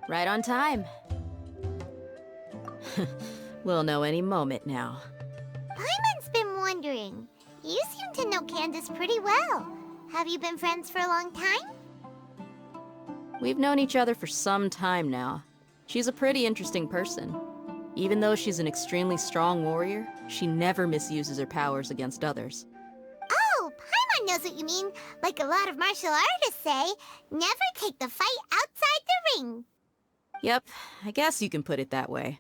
Right on time. We'll know any moment now. Paimon's been wondering. You seem to know Candace pretty well. Have you been friends for a long time? We've known each other for some time now. She's a pretty interesting person. Even though she's an extremely strong warrior, she never misuses her powers against others. Oh, Paimon knows what you mean. Like a lot of martial artists say, never take the fight outside the ring. Yep, I guess you can put it that way.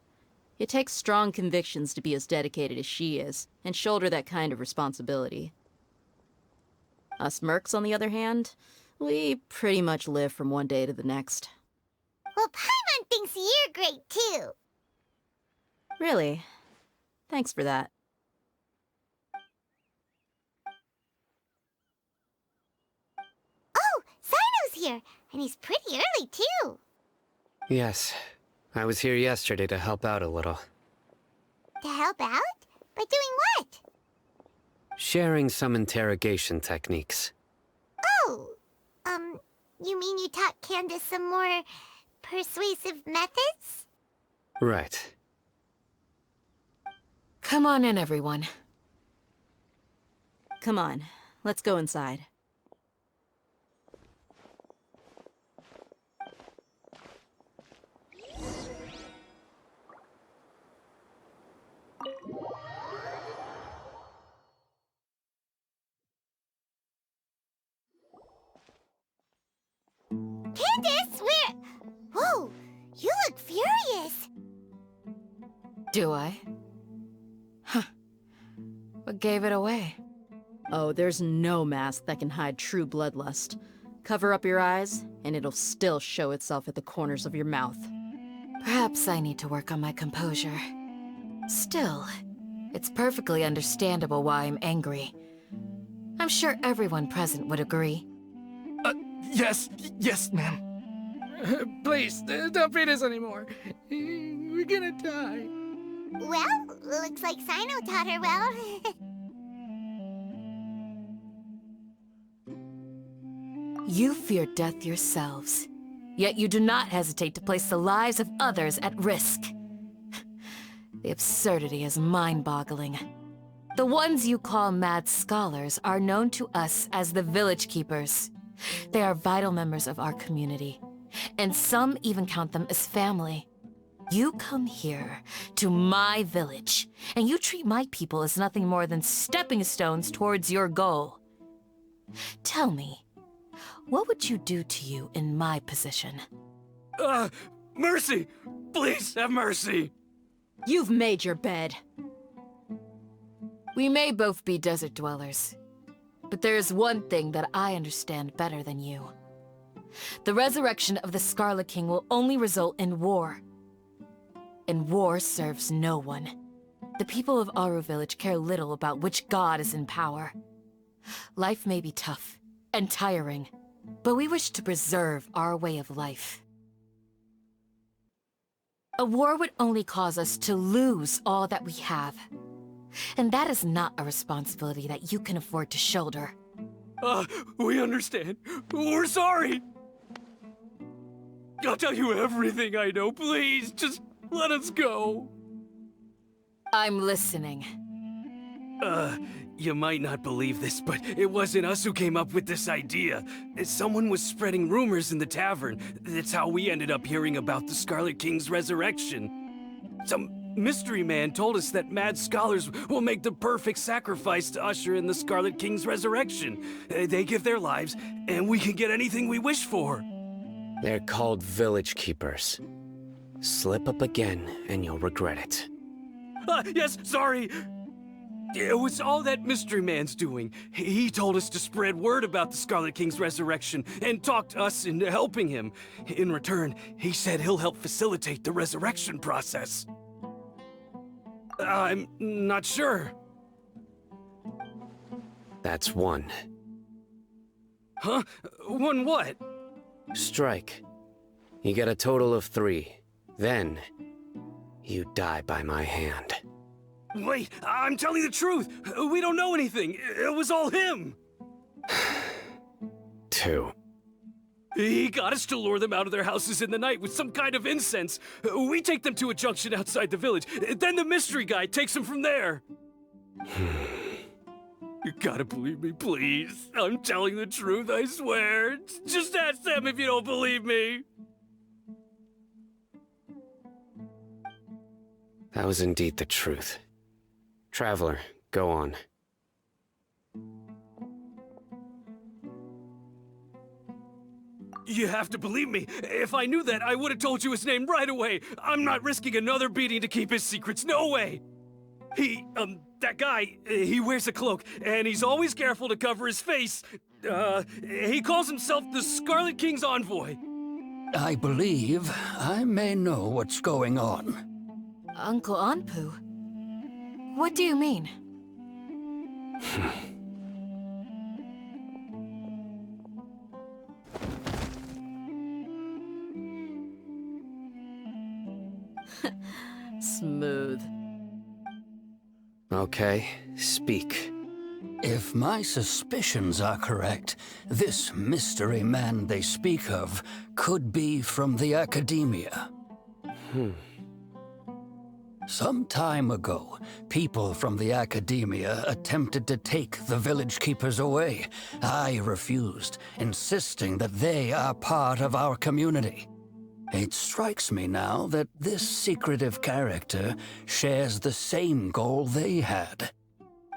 It takes strong convictions to be as dedicated as she is, and shoulder that kind of responsibility. Us mercs, on the other hand, we pretty much live from one day to the next. Well, Paimon thinks you're great too. Really? Thanks for that. Oh, Sino's here, and he's pretty early too. Yes. I was here yesterday to help out a little. To help out? By doing what? Sharing some interrogation techniques. Oh, you mean you taught Candace some more persuasive methods? Right. Come on in, everyone. Come on, let's go inside. Candace, where... Whoa, you look furious. Do I? Huh. What gave it away? Oh, there's no mask that can hide true bloodlust. Cover up your eyes, and it'll still show itself at the corners of your mouth. Perhaps I need to work on my composure. Still, it's perfectly understandable why I'm angry. I'm sure everyone present would agree. Yes, ma'am. Please, don't beat us anymore. We're gonna die. Well, looks like Sino taught her well. You fear death yourselves, yet you do not hesitate to place the lives of others at risk. The absurdity is mind-boggling. The ones you call mad scholars are known to us as the Village Keepers. They are vital members of our community, and some even count them as family. You come here, to my village, and you treat my people as nothing more than stepping stones towards your goal. Tell me, what would you do to you in my position? Mercy! Please have mercy! You've made your bed. We may both be desert dwellers, but there is one thing that I understand better than you. The resurrection of the Scarlet King will only result in war. And war serves no one. The people of Aru Village care little about which god is in power. Life may be tough and tiring, but we wish to preserve our way of life. A war would only cause us to lose all that we have. And that is not a responsibility that you can afford to shoulder. We understand. We're sorry. I'll tell you everything I know. Please, just let us go. I'm listening. You might not believe this, but it wasn't us who came up with this idea. Someone was spreading rumors in the tavern. That's how we ended up hearing about the Scarlet King's resurrection. Some mystery man told us that mad scholars will make the perfect sacrifice to usher in the Scarlet King's resurrection. They give their lives, and we can get anything we wish for. They're called Village Keepers. Slip up again, and you'll regret it. Yes, sorry. It was all that mystery man's doing. He told us to spread word about the Scarlet King's resurrection and talked us into helping him. In return, he said he'll help facilitate the resurrection process. I'm not sure. That's one. Huh? One what? Strike. You get a total of 3. Then, you die by my hand. Wait, I'm telling the truth. We don't know anything. It was all him. 2. He got us to lure them out of their houses in the night with some kind of incense. We take them to a junction outside the village. Then the mystery guy takes them from there. You gotta believe me, please. I'm telling the truth, I swear. Just ask them if you don't believe me. That was indeed the truth. Traveler, go on. You have to believe me. If I knew that, I would have told you his name right away. I'm not risking another beating to keep his secrets. No way. That guy, he wears a cloak, and he's always careful to cover his face. He calls himself the Scarlet King's envoy. I believe I may know what's going on. Uncle Anpu? What do you mean? Smooth. Okay, speak. If my suspicions are correct, this mystery man they speak of could be from the Academia. Some time ago, people from the Academia attempted to take the village keepers away. I refused, insisting that they are part of our community. It strikes me now that this secretive character shares the same goal they had.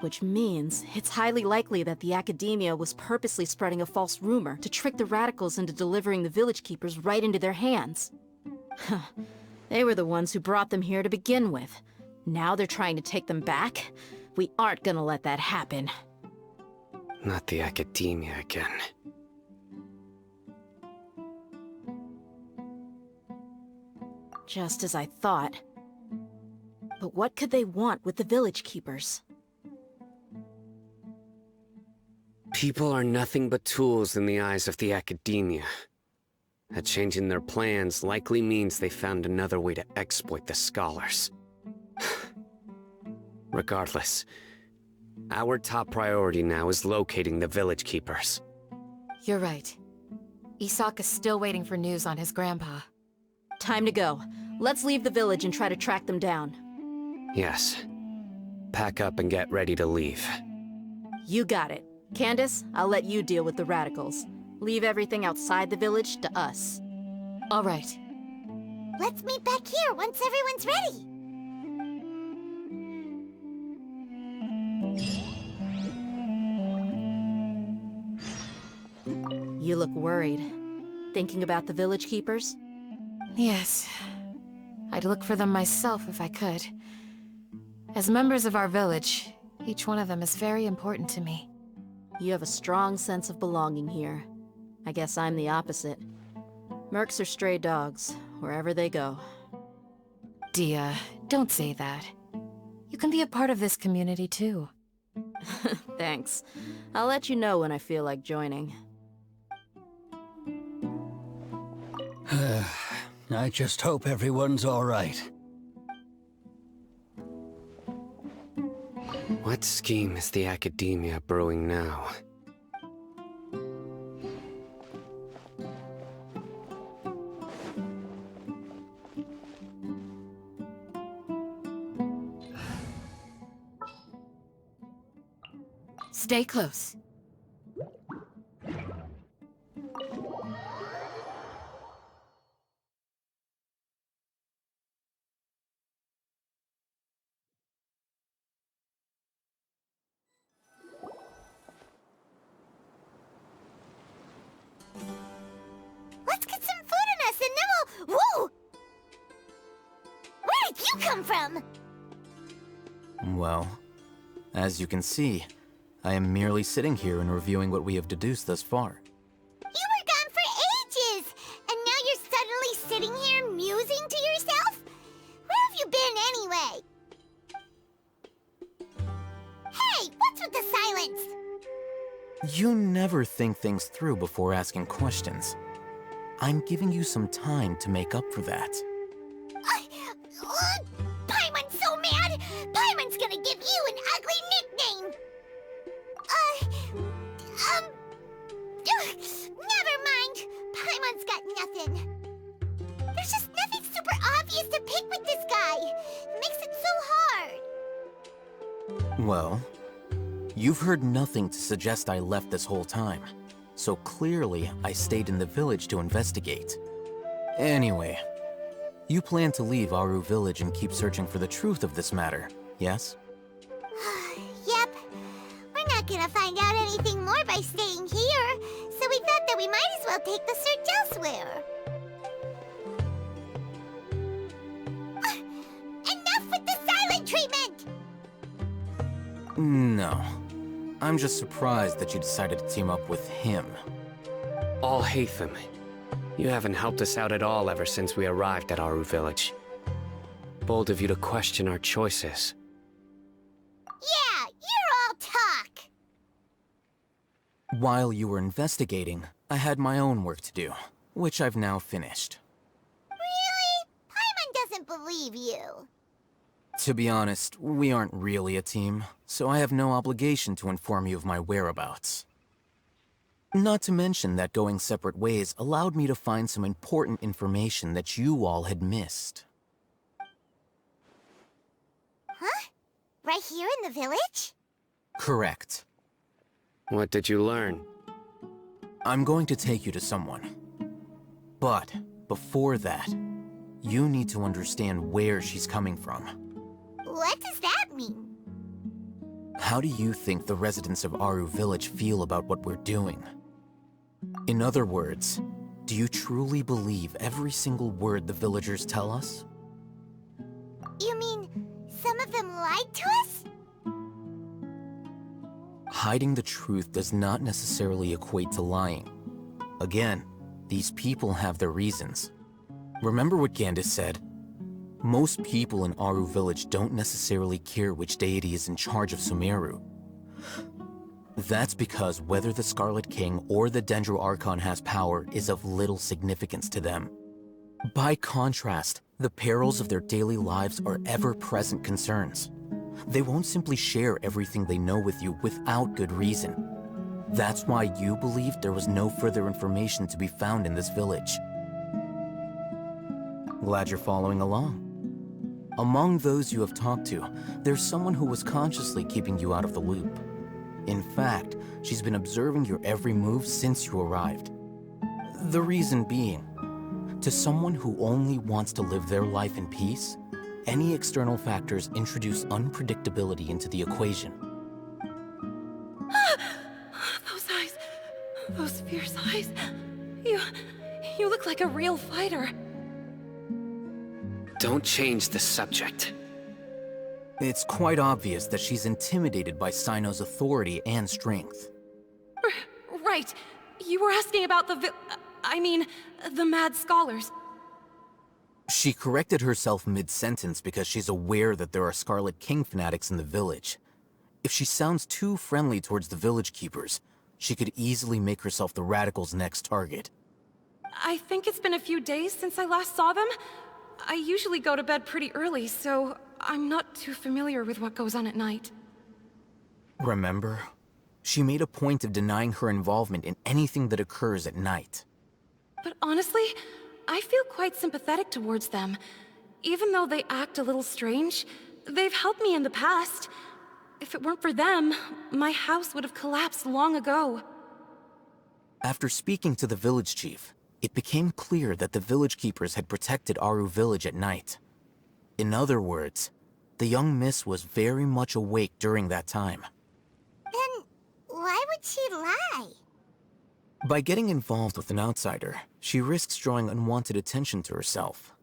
Which means it's highly likely that the Academia was purposely spreading a false rumor to trick the radicals into delivering the village keepers right into their hands. They were the ones who brought them here to begin with. Now they're trying to take them back? We aren't gonna let that happen. Not the Academia again. Just as I thought. But what could they want with the village keepers? People are nothing but tools in the eyes of the Academia. A change in their plans likely means they found another way to exploit the scholars. Regardless, our top priority now is locating the village keepers. You're right. Isak is still waiting for news on his grandpa. Time to go. Let's leave the village and try to track them down. Yes. Pack up and get ready to leave. You got it. Candace, I'll let you deal with the radicals. Leave everything outside the village to us. All right. Let's meet back here once everyone's ready. You look worried. Thinking about the village keepers? Yes. I'd look for them myself if I could. As members of our village, each one of them is very important to me. You have a strong sense of belonging here. I guess I'm the opposite. Mercs are stray dogs, wherever they go. Dia, don't say that. You can be a part of this community too. Thanks. I'll let you know when I feel like joining. I just hope everyone's all right. What scheme is the Academia brewing now? Stay close. Let's get some food in us and then we'll... Whoa! Where did you come from? Well, as you can see, I am merely sitting here and reviewing what we have deduced thus far. You were gone for ages! And now you're suddenly sitting here musing to yourself? Where have you been anyway? Hey, what's with the silence? You never think things through before asking questions. I'm giving you some time to make up for that. Paimon's so mad! Paimon's gonna give you an ugly nickname! Never mind. one's got nothing. There's just nothing super obvious to pick with this guy. It makes it so hard. Well, you've heard nothing to suggest I left this whole time. So clearly, I stayed in the village to investigate. Anyway, you plan to leave Aru Village and keep searching for the truth of this matter, yes? Yep. We're not gonna find out anything more by staying here, so we thought that we might as well take the search elsewhere. Enough with the silent treatment! No. I'm just surprised that you decided to team up with him. All Hatham, you haven't helped us out at all ever since we arrived at Aru Village. Bold of you to question our choices. Yeah, you're all talk! While you were investigating, I had my own work to do, which I've now finished. Really? Paimon doesn't believe you. To be honest, we aren't really a team, so I have no obligation to inform you of my whereabouts. Not to mention that going separate ways allowed me to find some important information that you all had missed. Huh? Right here in the village? Correct. What did you learn? I'm going to take you to someone. But before that, you need to understand where she's coming from. What does that mean? How do you think the residents of Aru Village feel about what we're doing? In other words, do you truly believe every single word the villagers tell us? You mean some of them lied to us? Hiding the truth does not necessarily equate to lying. Again, these people have their reasons. Remember what Gandis said? Most people in Aru Village don't necessarily care which deity is in charge of Sumeru. That's because whether the Scarlet King or the Dendro Archon has power is of little significance to them. By contrast, the perils of their daily lives are ever-present concerns. They won't simply share everything they know with you without good reason. That's why you believed there was no further information to be found in this village. Glad you're following along. Among those you have talked to, there's someone who was consciously keeping you out of the loop. In fact, she's been observing your every move since you arrived. The reason being, to someone who only wants to live their life in peace, any external factors introduce unpredictability into the equation. Those eyes. Those fierce eyes. You look like a real fighter. Don't change the subject. It's quite obvious that she's intimidated by Sino's authority and strength. Right. You were asking about the mad scholars. She corrected herself mid-sentence because she's aware that there are Scarlet King fanatics in the village. If she sounds too friendly towards the village keepers, she could easily make herself the Radicals' next target. I think it's been a few days since I last saw them. I usually go to bed pretty early, so I'm not too familiar with what goes on at night. Remember? She made a point of denying her involvement in anything that occurs at night. But honestly, I feel quite sympathetic towards them. Even though they act a little strange, they've helped me in the past. If it weren't for them, my house would have collapsed long ago. After speaking to the village chief, it became clear that the village keepers had protected Aru Village at night. In other words, the young miss was very much awake during that time. Then why would she lie? By getting involved with an outsider, she risks drawing unwanted attention to herself.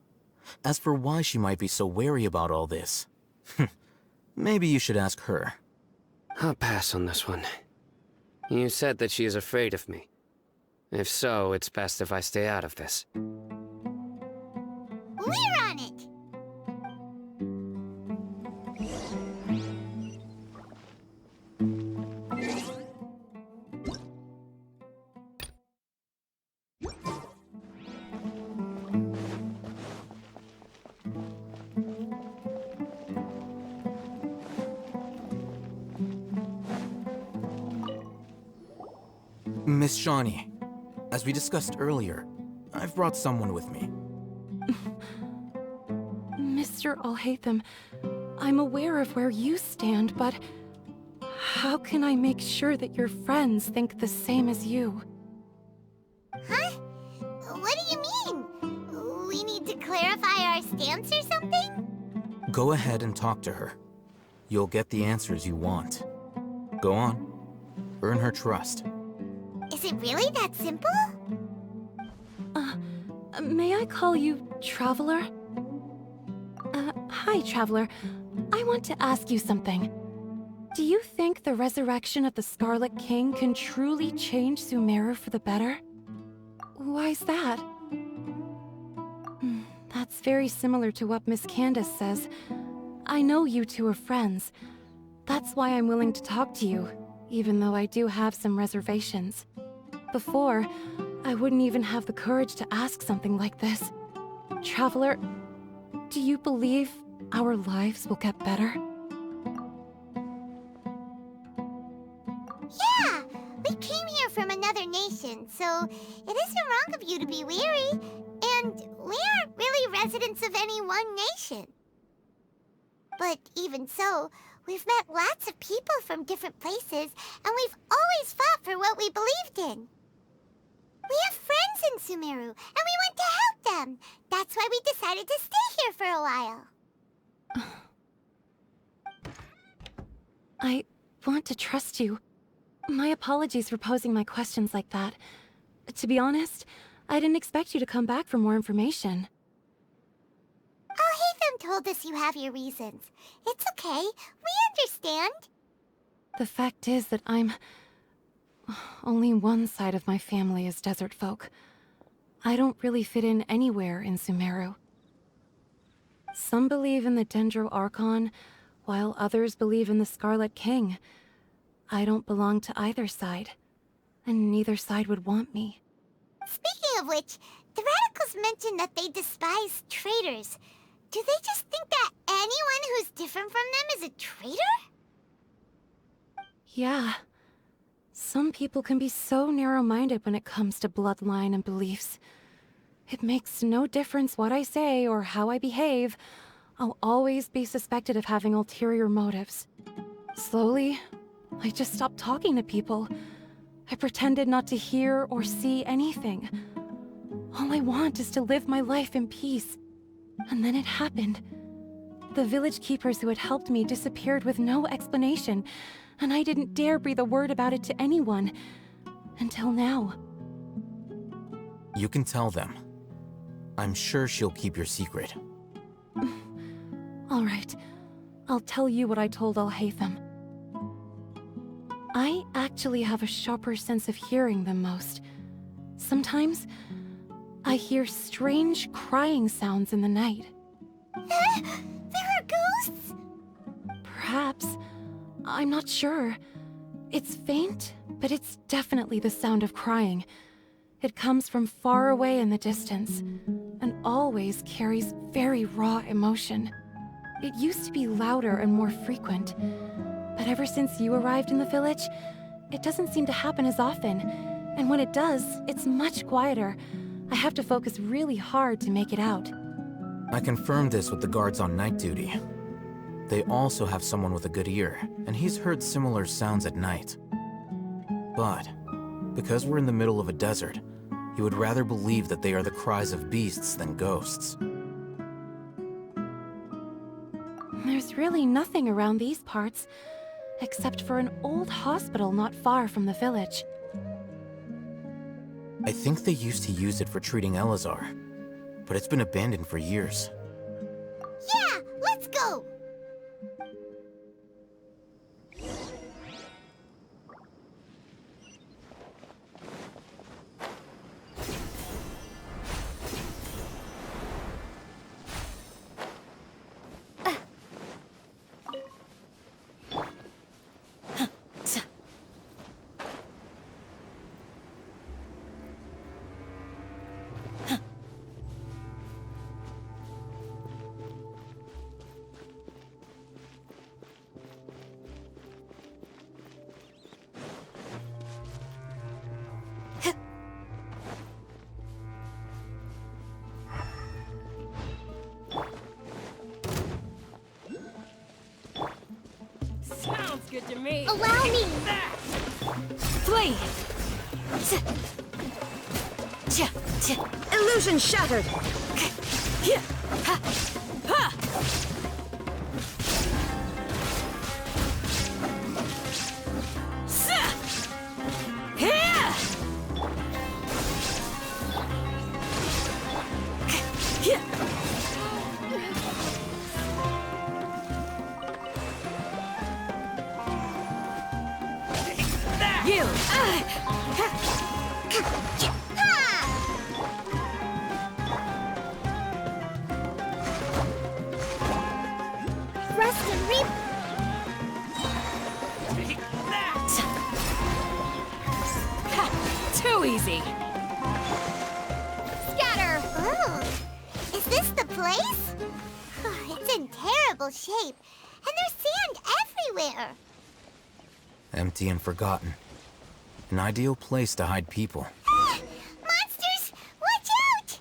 As for why she might be so wary about all this, maybe you should ask her. I'll pass on this one. You said that she is afraid of me. If so, it's best if I stay out of this. We're on it! Miss Shawnee, as we discussed earlier, I've brought someone with me. Mr. Alhaitham, I'm aware of where you stand, but how can I make sure that your friends think the same as you? Huh? What do you mean? We need to clarify our stance or something? Go ahead and talk to her. You'll get the answers you want. Go on. Earn her trust. Is it really that simple? May I call you Traveler? Hi, Traveler. I want to ask you something. Do you think the resurrection of the Scarlet King can truly change Sumeru for the better? Why's that? That's very similar to what Miss Candace says. I know you two are friends. That's why I'm willing to talk to you, even though I do have some reservations. Before, I wouldn't even have the courage to ask something like this. Traveler, do you believe our lives will get better? Yeah! We came here from another nation, so it isn't wrong of you to be weary. And we aren't really residents of any one nation. But even so, we've met lots of people from different places, and we've always fought for what we believed in. We have friends in Sumeru, and we want to help them. That's why we decided to stay here for a while. I want to trust you. My apologies for posing my questions like that. To be honest, I didn't expect you to come back for more information. Alhaitham told us you have your reasons. It's okay. We understand. The fact is that only one side of my family is desert folk. I don't really fit in anywhere in Sumeru. Some believe in the Dendro Archon, while others believe in the Scarlet King. I don't belong to either side, and neither side would want me. Speaking of which, the Radicals mentioned that they despise traitors. Do they just think that anyone who's different from them is a traitor? Yeah. Some people can be so narrow-minded when it comes to bloodline and beliefs. It makes no difference what I say or how I behave. I'll always be suspected of having ulterior motives. Slowly, I just stopped talking to people. I pretended not to hear or see anything. All I want is to live my life in peace. And then it happened. The village keepers who had helped me disappeared with no explanation, and I didn't dare breathe a word about it to anyone. Until now. You can tell them. I'm sure she'll keep your secret. All right. I'll tell you what I told Alhaitham. I actually have a sharper sense of hearing than most. Sometimes, I hear strange crying sounds in the night. There are ghosts? Perhaps. I'm not sure. It's faint, but it's definitely the sound of crying. It comes from far away in the distance, and always carries very raw emotion. It used to be louder and more frequent, but ever since you arrived in the village, it doesn't seem to happen as often, and when it does, it's much quieter. I have to focus really hard to make it out. I confirmed this with the guards on night duty. They also have someone with a good ear, and he's heard similar sounds at night. But, because we're in the middle of a desert, he would rather believe that they are the cries of beasts than ghosts. There's really nothing around these parts, except for an old hospital not far from the village. I think they used to use it for treating Elazar, but it's been abandoned for years. Yeah, let's go! me. Allow me! Flee! Illusion shattered. You! Rest and reap. Too easy! Scatter! Oh, is this the place? It's in terrible shape, and there's sand everywhere. Empty and forgotten. An ideal place to hide people. Monsters, watch out!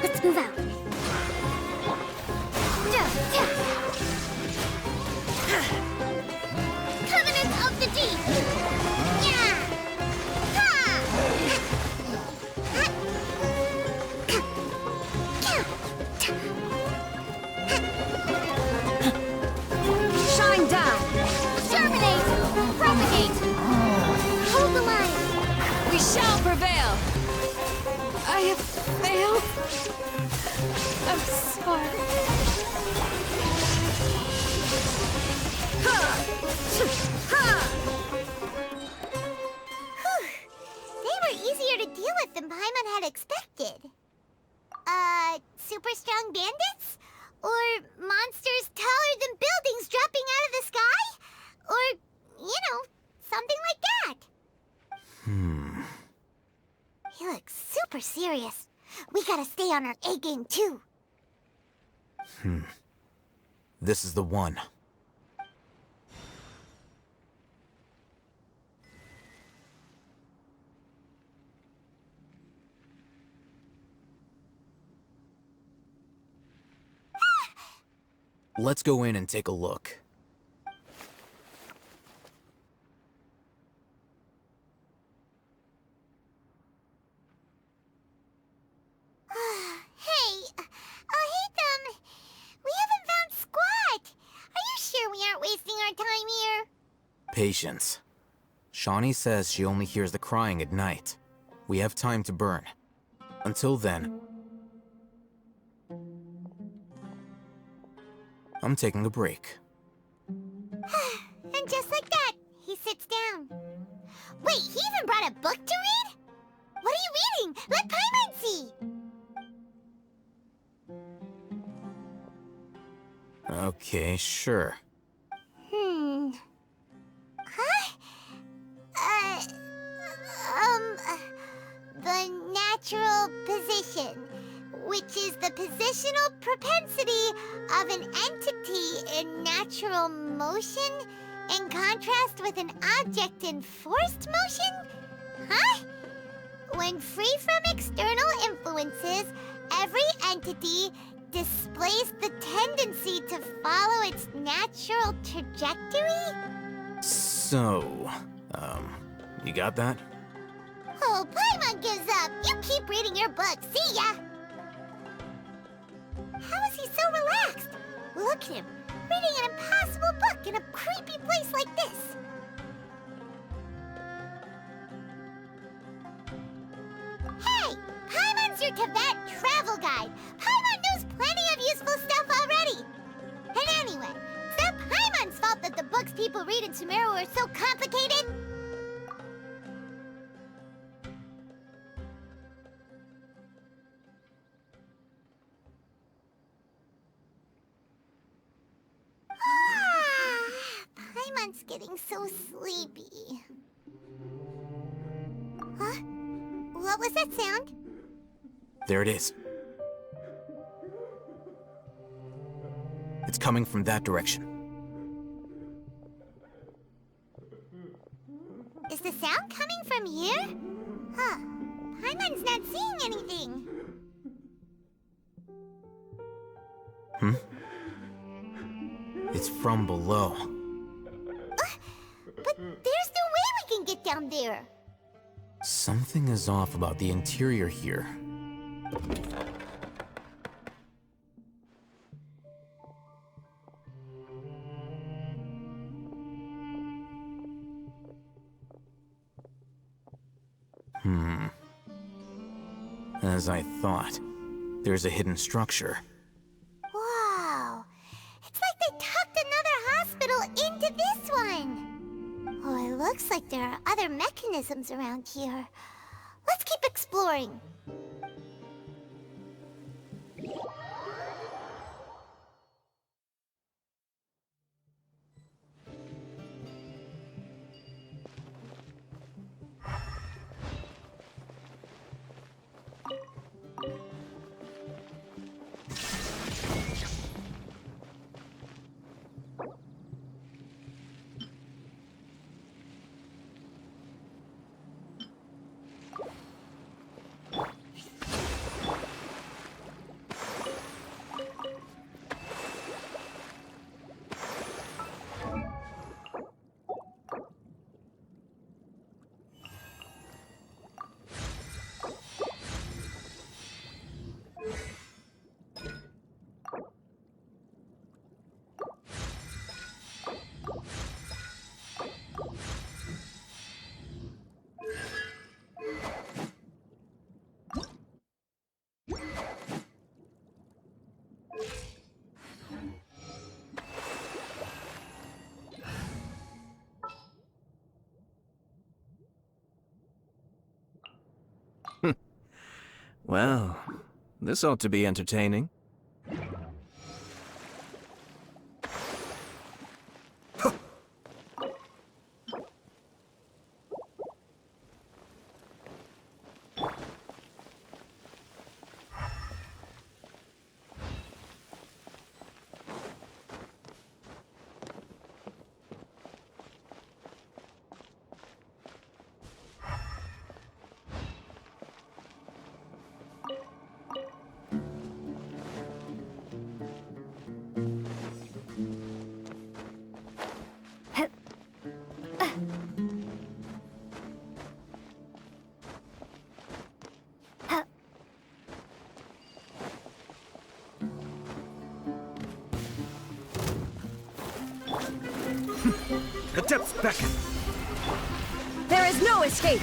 Let's move out. Covenant of the Deep! Yeah! Shine down. Germinate! Propagate! Hold the line! We shall prevail! I have failed. I'm sorry. They were easier to deal with than Paimon had expected. Super strong bandits? Or monsters taller than buildings dropping out of the sky? Or, something like that. He looks super serious. We gotta stay on our A game too. This is the one. Let's go in and take a look. Hey, we haven't found squat. Are you sure we aren't wasting our time here? Patience. Shawnee says she only hears the crying at night. We have time to burn. Until then, I'm taking a break. And just like that, he sits down. Wait, he even brought a book to read? What are you reading? Let Paimon see! Okay, sure. Huh? The natural position, which is the positional propensity of an entity in natural motion in contrast with an object in forced motion? Huh? When free from external influences, every entity displays the tendency to follow its natural trajectory? So, you got that? Oh, Paimon gives up. You keep reading your book. See ya! How is he so relaxed? Look at him, reading an impossible book in a creepy place like this. Hey! Paimon's your Tibet travel guide. Paimon knows plenty of useful stuff already. And anyway, it's not Paimon's fault that the books people read in Sumeru are so complicated. Paimon's getting so sleepy. Huh? What was that sound? There it is. It's coming from that direction. from here? Huh. Paimon's not seeing anything. It's from below. But there's no way we can get down there. Something is off about the interior here. As I thought, there's a hidden structure. Wow. It's like they tucked another hospital into this one. Oh, it looks like there are other mechanisms around here. Let's keep exploring. Well, this ought to be entertaining. The depths beckon. There is no escape!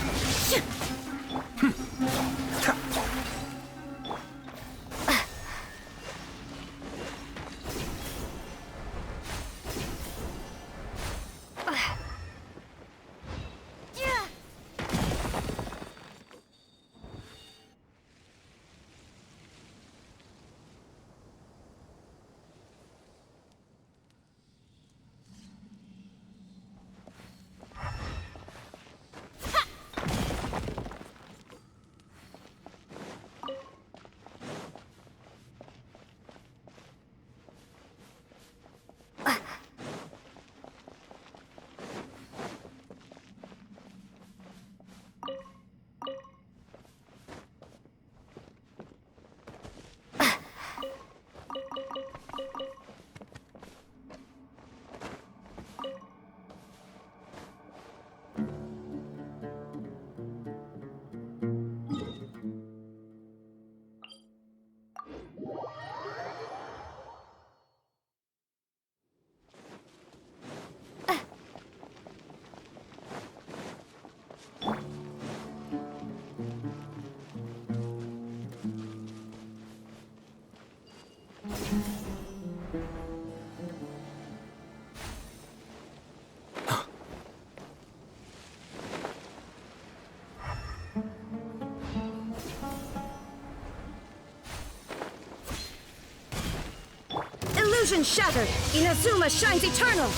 Illusion shattered! Inazuma shines eternal!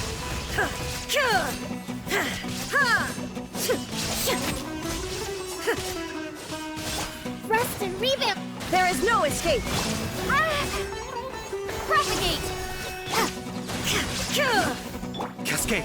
Rest and revamp! There is no escape! Propagate! Cascade.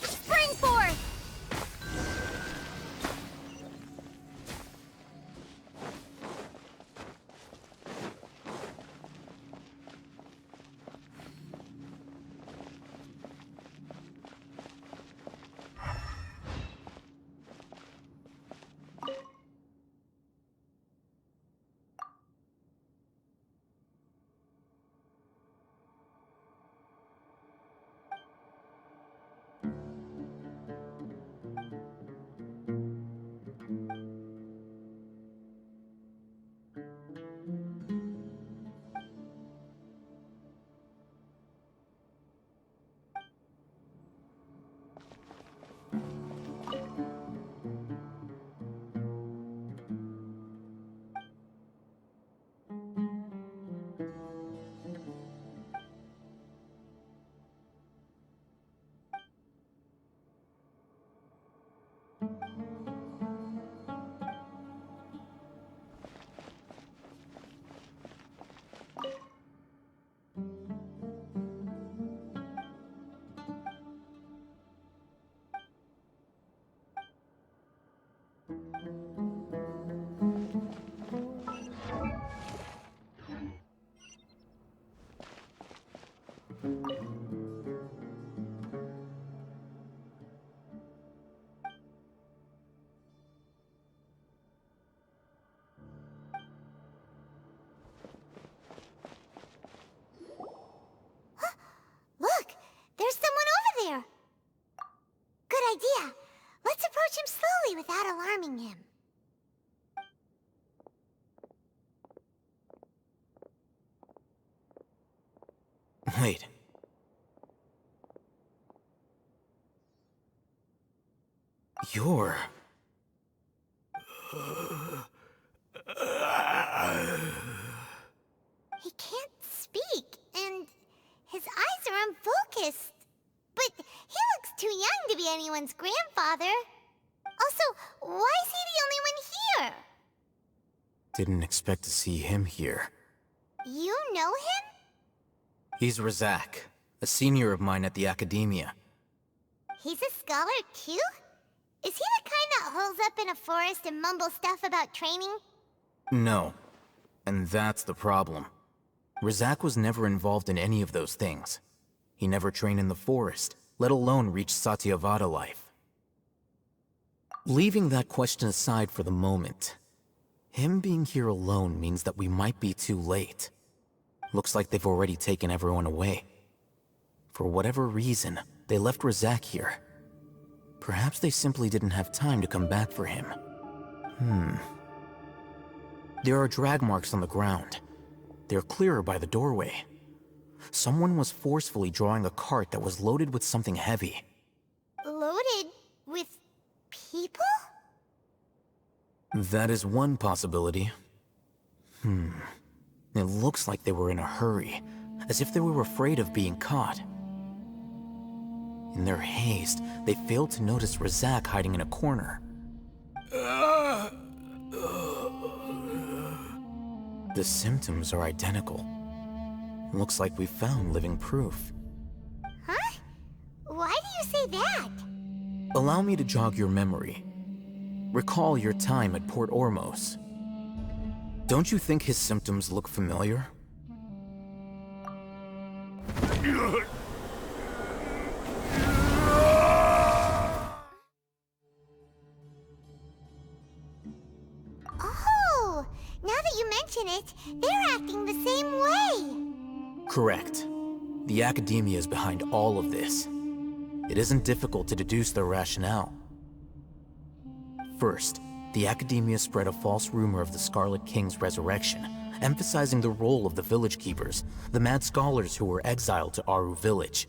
Spring forth! Look! There's someone over there! Good idea. Let's approach him slowly without alarming him. Wait. You're... He can't speak, and his eyes are unfocused. But he looks too young to be anyone's grandfather. Also, why is he the only one here? Didn't expect to see him here. You know him? He's Razak, a senior of mine at the Academia. He's a scholar too? Is he the kind that holes up in a forest and mumbles stuff about training? No. And that's the problem. Razak was never involved in any of those things. He never trained in the forest, let alone reach Satyavada life. Leaving that question aside for the moment, him being here alone means that we might be too late. Looks like they've already taken everyone away. For whatever reason, they left Razak here. Perhaps they simply didn't have time to come back for him. There are drag marks on the ground. They're clearer by the doorway. Someone was forcefully drawing a cart that was loaded with something heavy. Loaded with people? That is one possibility. It looks like they were in a hurry, as if they were afraid of being caught. In their haste, they failed to notice Razak hiding in a corner. The symptoms are identical. Looks like we found living proof. Huh? Why do you say that? Allow me to jog your memory. Recall your time at Port Ormos. Don't you think his symptoms look familiar? Oh, now that you mention it, they're acting the same way. Correct. The Academia is behind all of this. It isn't difficult to deduce their rationale. First, the Academia spread a false rumor of the Scarlet King's resurrection, emphasizing the role of the village keepers, the mad scholars who were exiled to Aru Village.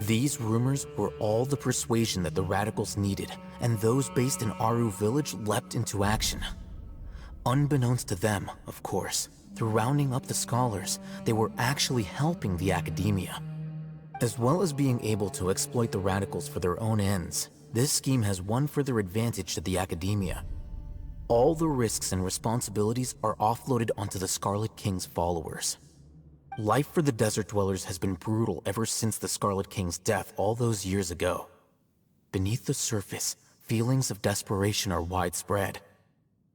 These rumors were all the persuasion that the radicals needed, and those based in Aru Village leapt into action. Unbeknownst to them, of course, through rounding up the scholars, they were actually helping the Academia. As well as being able to exploit the radicals for their own ends, this scheme has one further advantage to the Academia. All the risks and responsibilities are offloaded onto the Scarlet King's followers. Life for the desert dwellers has been brutal ever since the Scarlet King's death all those years ago. Beneath the surface, feelings of desperation are widespread.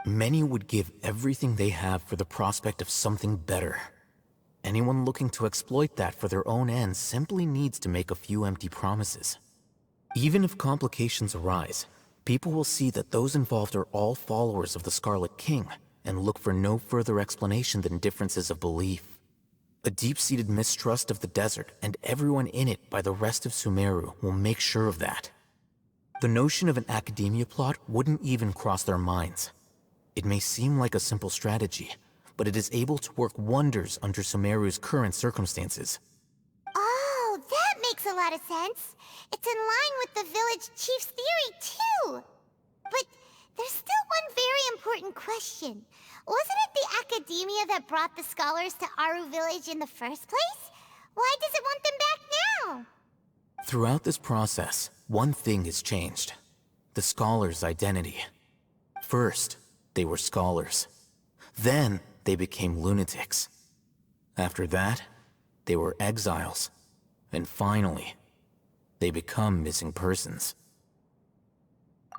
Many would give everything they have for the prospect of something better. Anyone looking to exploit that for their own ends simply needs to make a few empty promises. Even if complications arise, people will see that those involved are all followers of the Scarlet King and look for no further explanation than differences of belief. A deep-seated mistrust of the desert and everyone in it by the rest of Sumeru will make sure of that. The notion of an Academia plot wouldn't even cross their minds. It may seem like a simple strategy, but it is able to work wonders under Sumeru's current circumstances. Oh, that makes a lot of sense. It's in line with the village chief's theory, too. But there's still one very important question. Wasn't it the Academia that brought the scholars to Aru Village in the first place? Why does it want them back now? Throughout this process, one thing has changed. The scholars' identity. First, they were scholars. Then, they became lunatics. After that, they were exiles. And finally, they become missing persons.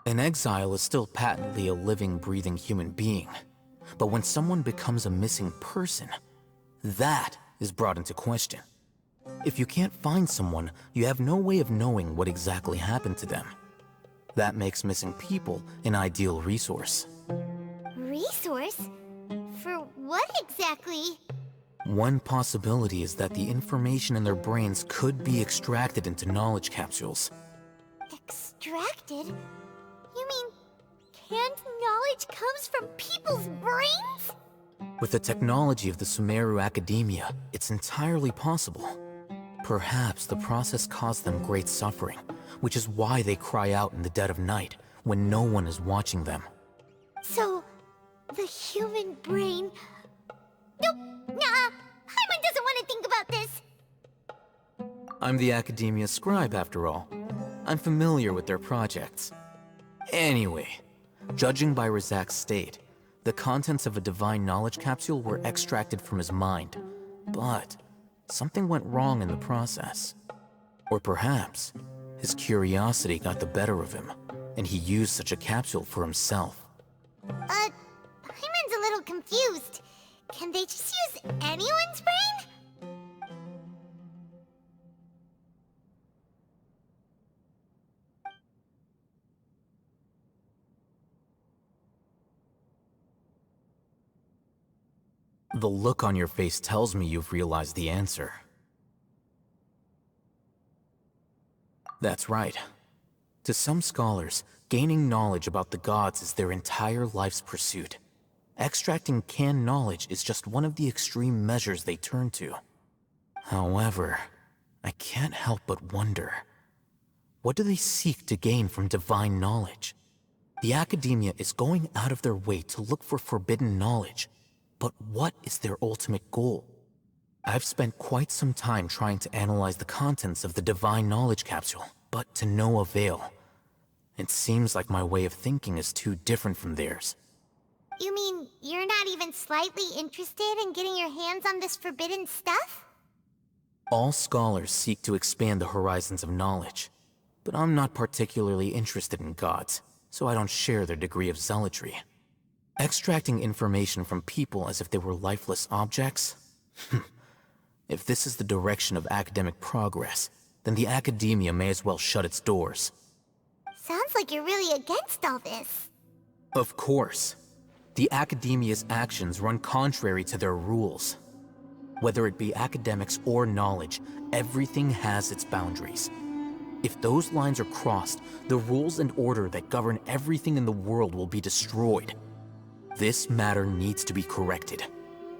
An exile is still patently a living, breathing human being. But when someone becomes a missing person, that is brought into question. If you can't find someone, you have no way of knowing what exactly happened to them. That makes missing people an ideal resource. Resource? For what exactly? One possibility is that the information in their brains could be extracted into knowledge capsules. Extracted? You mean canned knowledge comes from people's brains? With the technology of the Sumeru Academia, it's entirely possible. Perhaps the process caused them great suffering, which is why they cry out in the dead of night when no one is watching them. So, the human brain... Nope, nah, Hyman doesn't want to think about this. I'm the Academia scribe, after all. I'm familiar with their projects. Anyway, judging by Razak's state, the contents of a divine knowledge capsule were extracted from his mind. But something went wrong in the process. Or perhaps his curiosity got the better of him, and he used such a capsule for himself. Hyman's a little confused. Can they just use anyone's brain? The look on your face tells me you've realized the answer. That's right. To some scholars, gaining knowledge about the gods is their entire life's pursuit. Extracting canned knowledge is just one of the extreme measures they turn to. However, I can't help but wonder, what do they seek to gain from divine knowledge? The Academia is going out of their way to look for forbidden knowledge, but what is their ultimate goal? I've spent quite some time trying to analyze the contents of the divine knowledge capsule, but to no avail. It seems like my way of thinking is too different from theirs. You mean you're not even slightly interested in getting your hands on this forbidden stuff? All scholars seek to expand the horizons of knowledge, but I'm not particularly interested in gods, so I don't share their degree of zealotry. Extracting information from people as if they were lifeless objects? If this is the direction of academic progress, then the Academia may as well shut its doors. Sounds like you're really against all this. Of course. The Academia's actions run contrary to their rules. Whether it be academics or knowledge, everything has its boundaries. If those lines are crossed, the rules and order that govern everything in the world will be destroyed. This matter needs to be corrected,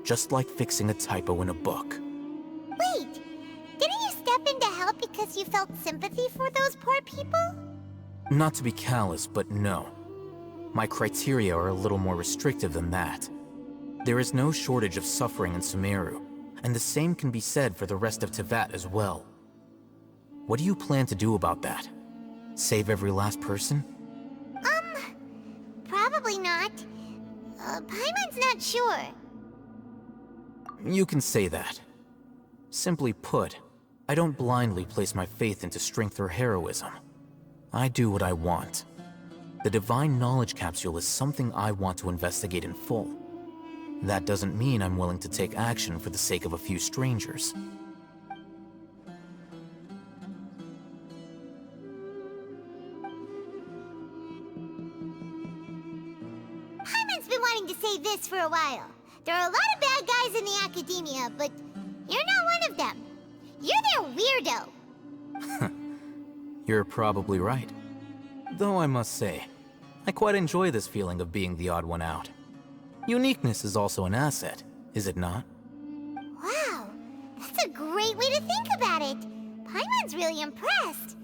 just like fixing a typo in a book. Wait, didn't you step in to help because you felt sympathy for those poor people? Not to be callous, but no. My criteria are a little more restrictive than that. There is no shortage of suffering in Sumeru, and the same can be said for the rest of Teyvat as well. What do you plan to do about that? Save every last person? Probably not. Paimon's not sure. You can say that. Simply put, I don't blindly place my faith into strength or heroism. I do what I want. The Divine Knowledge Capsule is something I want to investigate in full. That doesn't mean I'm willing to take action for the sake of a few strangers. Paimon's been wanting to say this for a while. There are a lot of bad guys in the academia, but you're not one of them. You're their weirdo. You're probably right. Though I must say, I quite enjoy this feeling of being the odd one out. Uniqueness is also an asset, is it not? Wow, that's a great way to think about it. Paimon's really impressed.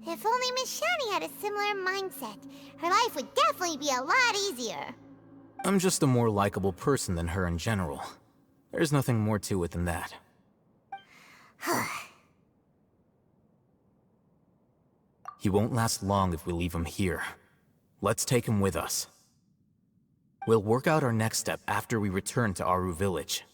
If only Miss Shani had a similar mindset, her life would definitely be a lot easier. I'm just a more likable person than her in general. There's nothing more to it than that. He won't last long if we leave him here. Let's take him with us. We'll work out our next step after we return to Aru Village.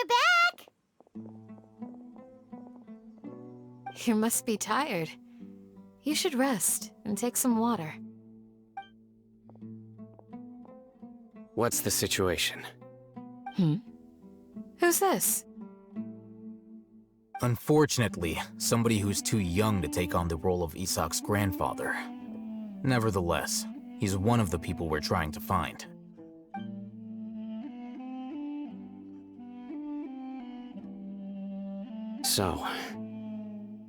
we're back! You must be tired. You should rest and take some water. What's the situation? Who's this? Unfortunately, somebody who's too young to take on the role of Isak's grandfather. Nevertheless, he's one of the people we're trying to find. So,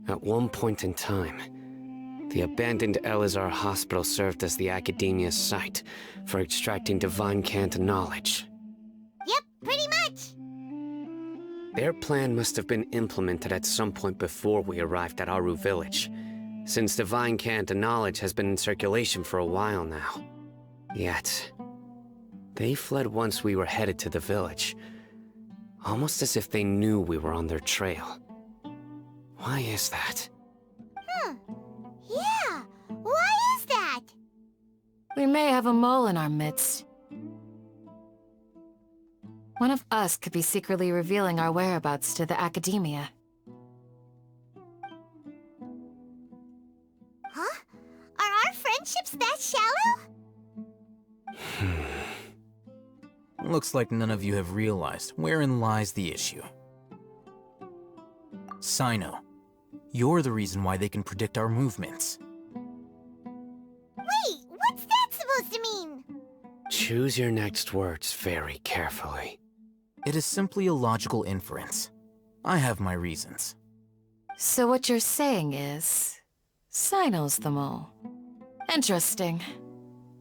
at one point in time, the abandoned Elazar hospital served as the Academia's site for extracting divine cant knowledge. Yep, pretty much. Their plan must have been implemented at some point before we arrived at Aru village, since divine cant knowledge has been in circulation for a while now. Yet, they fled once we were headed to the village, almost as if they knew we were on their trail. Why is that? Yeah, why is that? We may have a mole in our midst. One of us could be secretly revealing our whereabouts to the Academia. Huh? Are our friendships that shallow? Looks like none of you have realized wherein lies the issue. Sino, you're the reason why they can predict our movements. Wait, what's that supposed to mean? Choose your next words very carefully. It is simply a logical inference. I have my reasons. So what you're saying is... Sino's the mole. Interesting.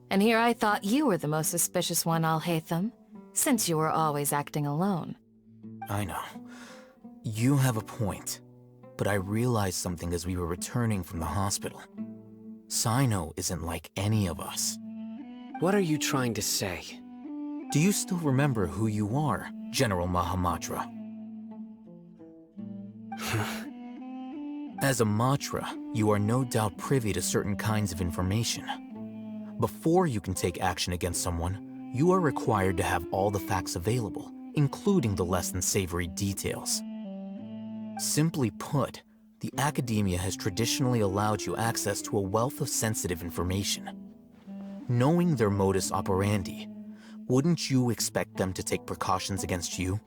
And here I thought you were the most suspicious one, Alhaitham, since you were always acting alone. I know. You have a point. But I realized something as we were returning from the hospital. Sino isn't like any of us. What are you trying to say? Do you still remember who you are, General Mahamatra? As a Matra, you are no doubt privy to certain kinds of information. Before you can take action against someone, you are required to have all the facts available, including the less than savory details. Simply put, the Academia has traditionally allowed you access to a wealth of sensitive information. Knowing their modus operandi, wouldn't you expect them to take precautions against you?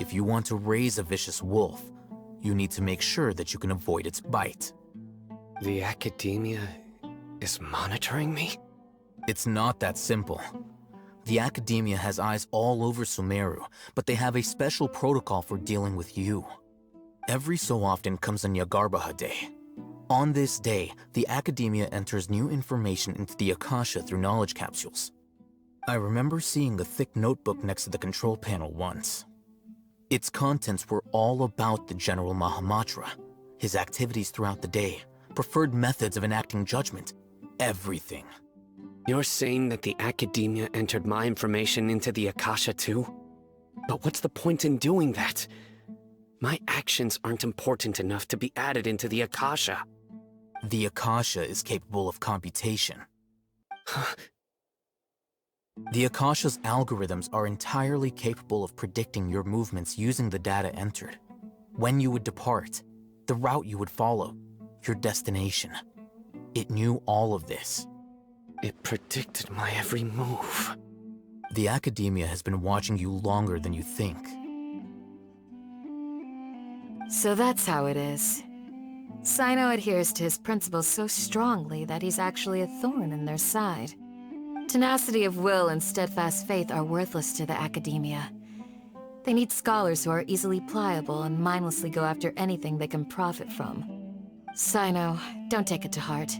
If you want to raise a vicious wolf, you need to make sure that you can avoid its bite. The Academia is monitoring me? It's not that simple. The Academia has eyes all over Sumeru, but they have a special protocol for dealing with you. Every so often comes a Nyagarbaha Day. On this day, the Academia enters new information into the Akasha through knowledge capsules. I remember seeing a thick notebook next to the control panel once. Its contents were all about the General Mahamatra, his activities throughout the day, preferred methods of enacting judgment, everything. You're saying that the Academia entered my information into the Akasha too? But what's the point in doing that? My actions aren't important enough to be added into the Akasha. The Akasha is capable of computation. The Akasha's algorithms are entirely capable of predicting your movements using the data entered. When you would depart, the route you would follow, your destination. It knew all of this. It predicted my every move. The Academia has been watching you longer than you think. So that's how it is. Sino adheres to his principles so strongly that he's actually a thorn in their side. Tenacity of will and steadfast faith are worthless to the Academia. They need scholars who are easily pliable and mindlessly go after anything they can profit from. Sino, don't take it to heart.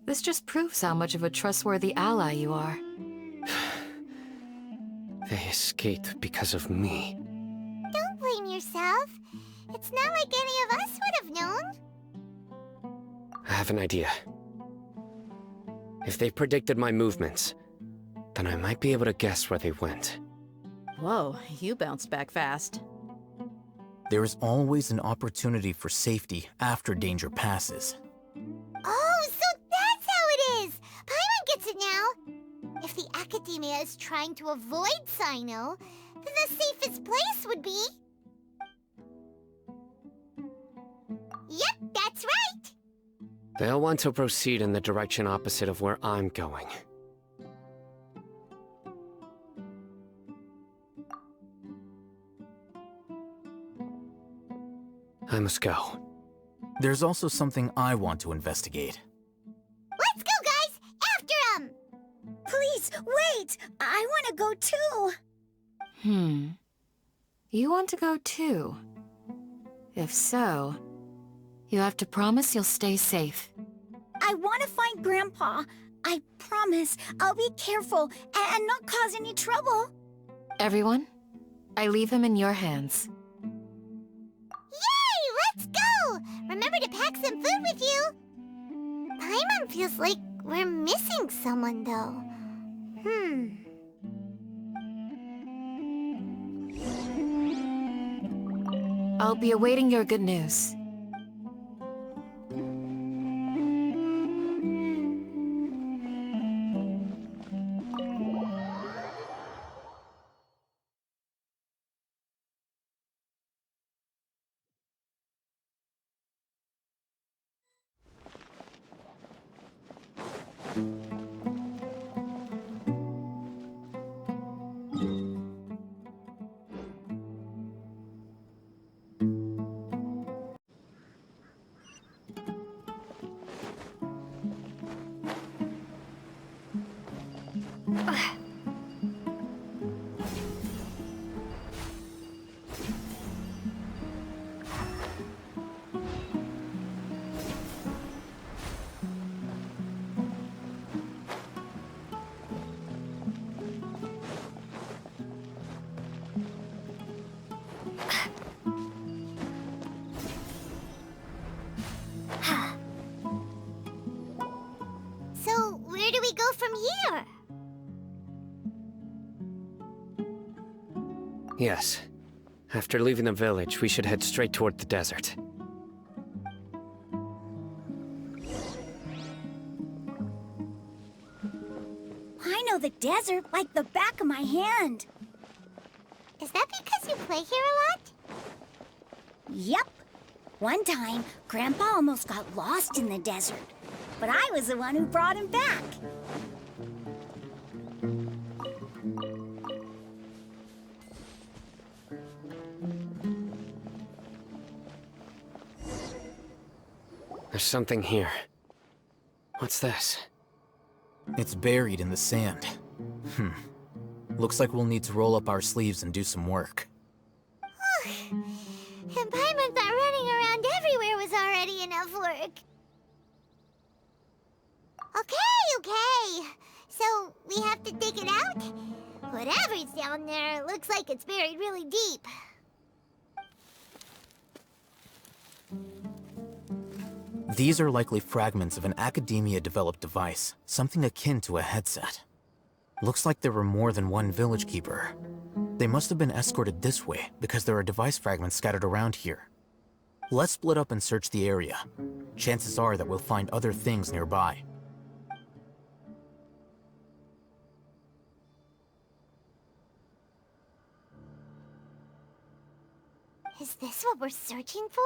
This just proves how much of a trustworthy ally you are. They escaped because of me. Don't blame yourself. It's not like any of us would have known. I have an idea. If they predicted my movements, then I might be able to guess where they went. Whoa, you bounced back fast. There is always an opportunity for safety after danger passes. Oh, so that's how it is! Paimon gets it now! If the Academia is trying to avoid Sino, the safest place would be... Yep, that's right! They'll want to proceed in the direction opposite of where I'm going. I must go. There's also something I want to investigate. Let's go, guys! After 'em! Please, wait! I want to go too! You want to go too? If so, you have to promise you'll stay safe. I want to find Grandpa. I promise I'll be careful and not cause any trouble. Everyone, I leave him in your hands. Yay! Let's go! Remember to pack some food with you! Paimon feels like we're missing someone, though. I'll be awaiting your good news. So, where do we go from here? Yes. After leaving the village, we should head straight toward the desert. I know the desert like the back of my hand. Is that because you play here a lot? Yep. One time, Grandpa almost got lost in the desert, but I was the one who brought him back. There's something here. What's this? It's buried in the sand. Looks like we'll need to roll up our sleeves and do some work. And Paimon thought running around everywhere was already enough work. Okay. So, we have to dig it out? Whatever's down there, looks like it's buried really deep. These are likely fragments of an Academia-developed device, something akin to a headset. Looks like there were more than one village keeper. They must have been escorted this way because there are device fragments scattered around here. Let's split up and search the area. Chances are that we'll find other things nearby. Is this what we're searching for?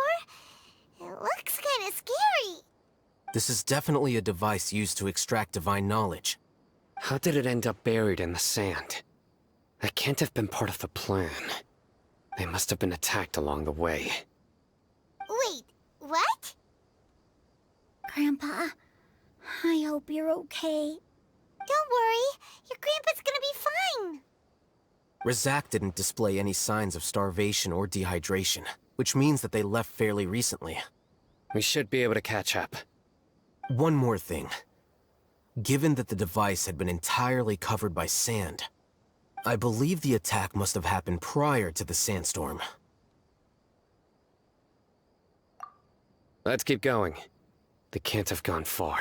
It looks kind of scary. This is definitely a device used to extract divine knowledge. How did it end up buried in the sand? That can't have been part of the plan. They must have been attacked along the way. Wait, what? Grandpa, I hope you're okay. Don't worry, your grandpa's gonna be fine. Razak didn't display any signs of starvation or dehydration, which means that they left fairly recently. We should be able to catch up. One more thing. Given that the device had been entirely covered by sand, I believe the attack must have happened prior to the sandstorm. Let's keep going. They can't have gone far.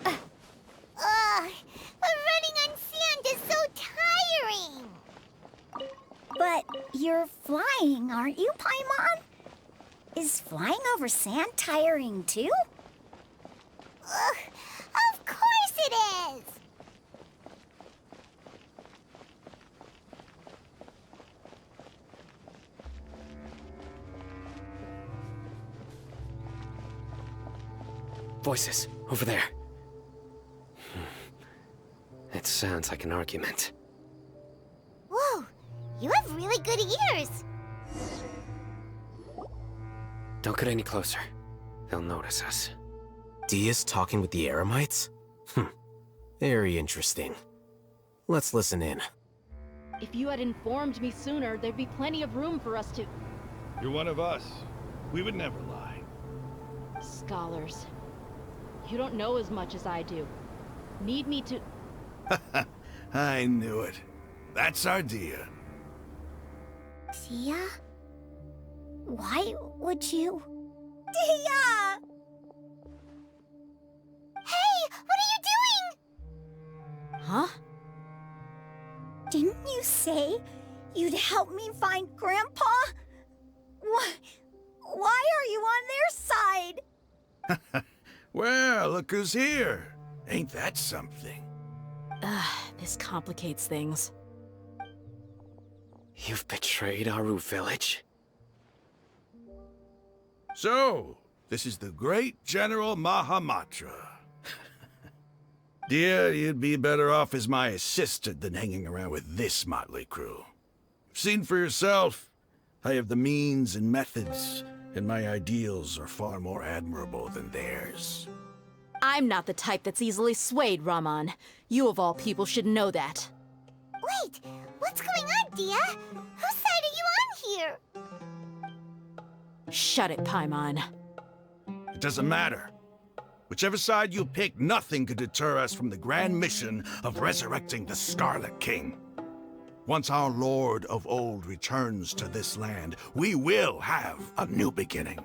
Ugh, but running on sand is so tiring. But you're flying, aren't you, Paimon? Is flying over sand tiring too? Ugh, of course it Voices, over there. It sounds like an argument. Whoa, you have really good ears. Don't get any closer. They'll notice us. Dia's talking with the Eremites? Very interesting. Let's listen in. If you had informed me sooner, there'd be plenty of room for us to... You're one of us. We would never lie. Scholars. You don't know as much as I do. Need me to... I knew it. That's our Dia. Dia? Why would you? Dia! Hey, what are you doing? Huh? Didn't you say you'd help me find Grandpa? Why are you on their side? Well, look who's here. Ain't that something? This complicates things. You've betrayed Aru village? So, this is the great General Mahamatra. Dear, you'd be better off as my assistant than hanging around with this motley crew. Seen for yourself, I have the means and methods, and my ideals are far more admirable than theirs. I'm not the type that's easily swayed, Raman. You of all people should know that. Wait, what's going on, Dia? Whose side are you on here? Shut it, Paimon. It doesn't matter. Whichever side you pick, nothing could deter us from the grand mission of resurrecting the Scarlet King. Once our Lord of Old returns to this land, we will have a new beginning.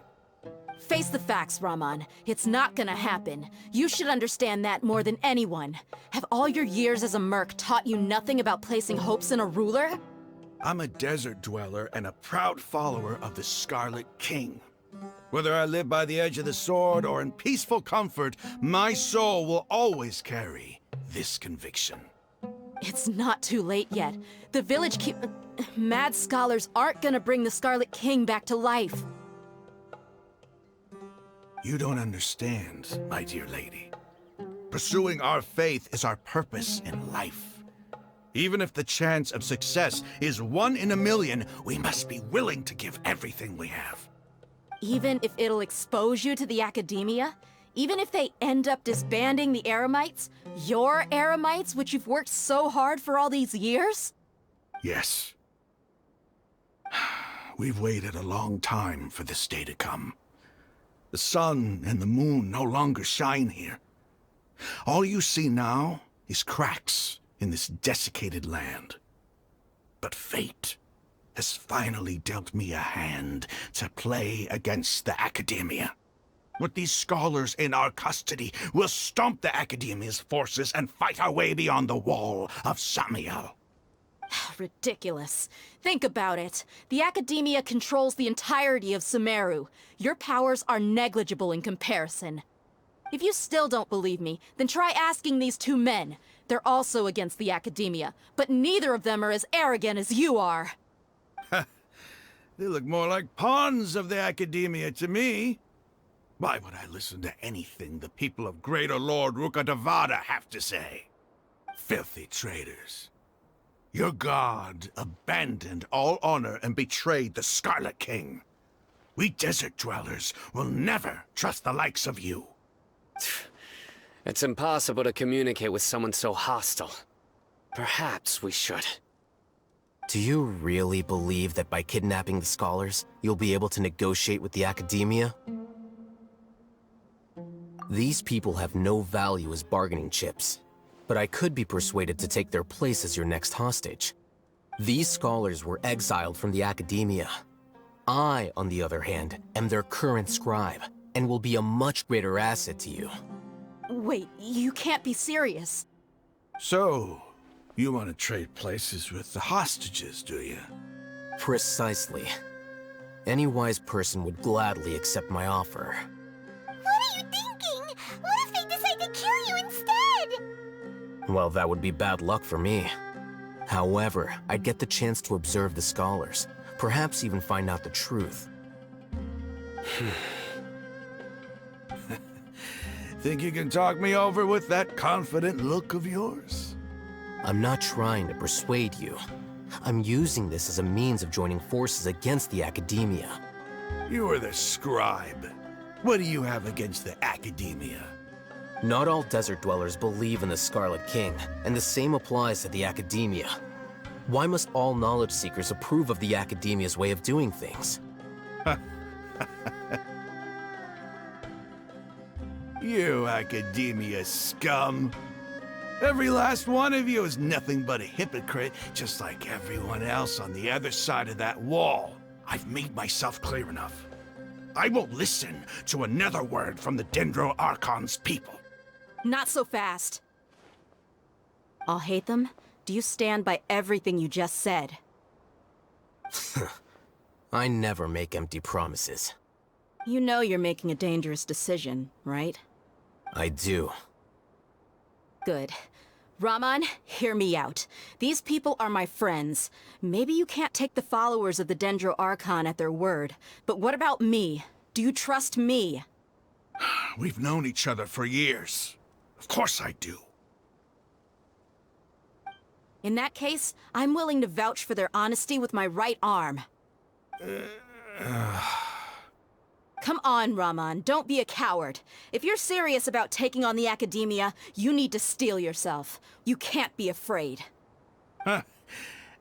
Face the facts, Raman. It's not gonna happen. You should understand that more than anyone. Have all your years as a merc taught you nothing about placing hopes in a ruler? I'm a desert dweller and a proud follower of the Scarlet King. Whether I live by the edge of the sword or in peaceful comfort, my soul will always carry this conviction. It's not too late yet. The village mad scholars aren't gonna bring the Scarlet King back to life. You don't understand, my dear lady. Pursuing our faith is our purpose in life. Even if the chance of success is 1 in a million, we must be willing to give everything we have. Even if it'll expose you to the academia? Even if they end up disbanding the Eremites? Your Eremites, which you've worked so hard for all these years? Yes. We've waited a long time for this day to come. The sun and the moon no longer shine here. All you see now is cracks in this desiccated land. But fate has finally dealt me a hand to play against the Academia. With these scholars in our custody, we'll stomp the Academia's forces and fight our way beyond the wall of Samiel. Ridiculous. Think about it. The Academia controls the entirety of Sumeru. Your powers are negligible in comparison. If you still don't believe me, then try asking these 2 men. They're also against the Academia, but neither of them are as arrogant as you are. They look more like pawns of the Academia to me. Why would I listen to anything the people of Greater Lord Rukkhadevata have to say? Filthy traitors. Your god abandoned all honor and betrayed the Scarlet King. We desert dwellers will never trust the likes of you. It's impossible to communicate with someone so hostile. Perhaps we should. Do you really believe that by kidnapping the scholars, you'll be able to negotiate with the Academia? These people have no value as bargaining chips, but I could be persuaded to take their place as your next hostage. These scholars were exiled from the Academia. I, on the other hand, am their current scribe, and will be a much greater asset to you. Wait, you can't be serious. So, you want to trade places with the hostages, do you? Precisely. Any wise person would gladly accept my offer. What are you thinking? What if they decide to kill you instead? Well, that would be bad luck for me. However, I'd get the chance to observe the scholars, perhaps even find out the truth. Think you can talk me over with that confident look of yours? I'm not trying to persuade you. I'm using this as a means of joining forces against the Academia. You are the scribe. What do you have against the Academia? Not all desert dwellers believe in the Scarlet King, and the same applies to the Academia. Why must all knowledge seekers approve of the Academia's way of doing things? You Academia scum. Every last one of you is nothing but a hypocrite, just like everyone else on the other side of that wall. I've made myself clear enough. I won't listen to another word from the Dendro Archon's people. Not so fast. I'll hate them. Do you stand by everything you just said? I never make empty promises. You know you're making a dangerous decision, right? I do. Good. Raman, hear me out. These people are my friends. Maybe you can't take the followers of the Dendro Archon at their word, but what about me? Do you trust me? We've known each other for years. Of course I do. In that case, I'm willing to vouch for their honesty with my right arm. Come on, Raman, don't be a coward. If you're serious about taking on the Academia, you need to steel yourself. You can't be afraid.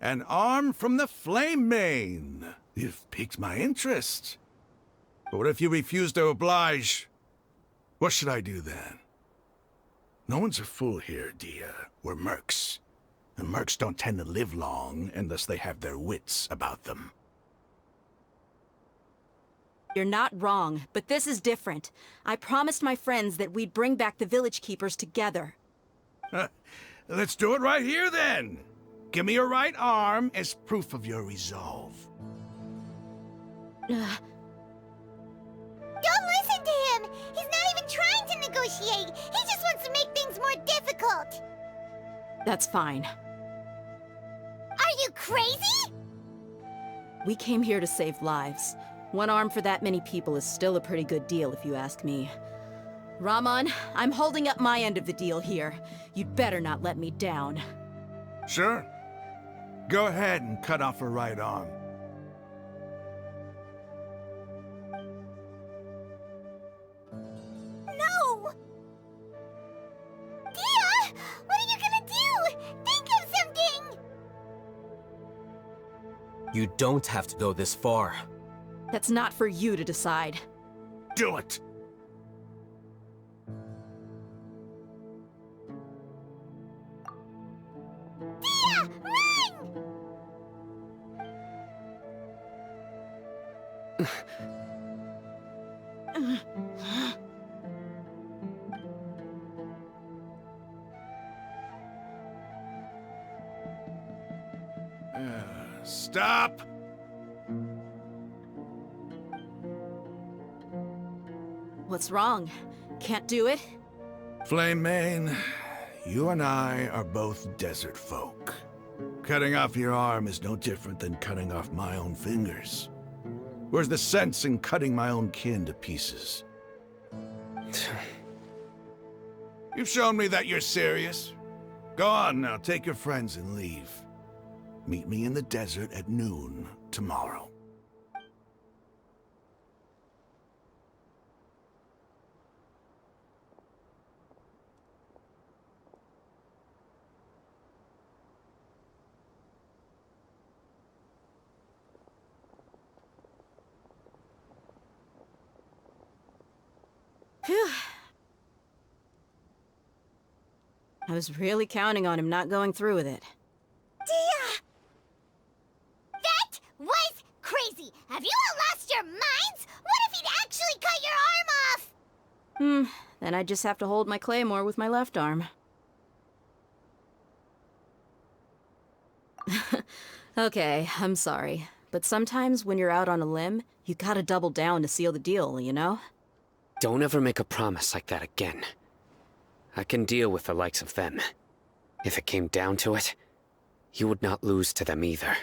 An arm from the Flame Mane. You've piqued my interest. But what if you refuse to oblige? What should I do then? No one's a fool here, Dia. We're mercs. And mercs don't tend to live long unless they have their wits about them. You're not wrong, but this is different. I promised my friends that we'd bring back the village keepers together. Let's do it right here, then. Give me your right arm as proof of your resolve. Don't listen to him! He's not even trying to negotiate! He just wants to make things more difficult! That's fine. Are you crazy? We came here to save lives. One arm for that many people is still a pretty good deal, if you ask me. Raman, I'm holding up my end of the deal here. You'd better not let me down. Sure. Go ahead and cut off her right arm. No! Dia! What are you gonna do? Think of something! You don't have to go this far. That's not for you to decide. Do it! Dia! Run! Stop! What's wrong? Can't do it? Flame Mane, you and I are both desert folk. Cutting off your arm is no different than cutting off my own fingers. Where's the sense in cutting my own kin to pieces? You've shown me that you're serious. Go on now, take your friends and leave. Meet me in the desert at noon tomorrow. Phew. I was really counting on him not going through with it. Dia! That was crazy! Have you all lost your minds? What if he'd actually cut your arm off? Then I just have to hold my claymore with my left arm. Okay, I'm sorry. But sometimes when you're out on a limb, you gotta double down to seal the deal, you know? Don't ever make a promise like that again. I can deal with the likes of them. If it came down to it, you would not lose to them either.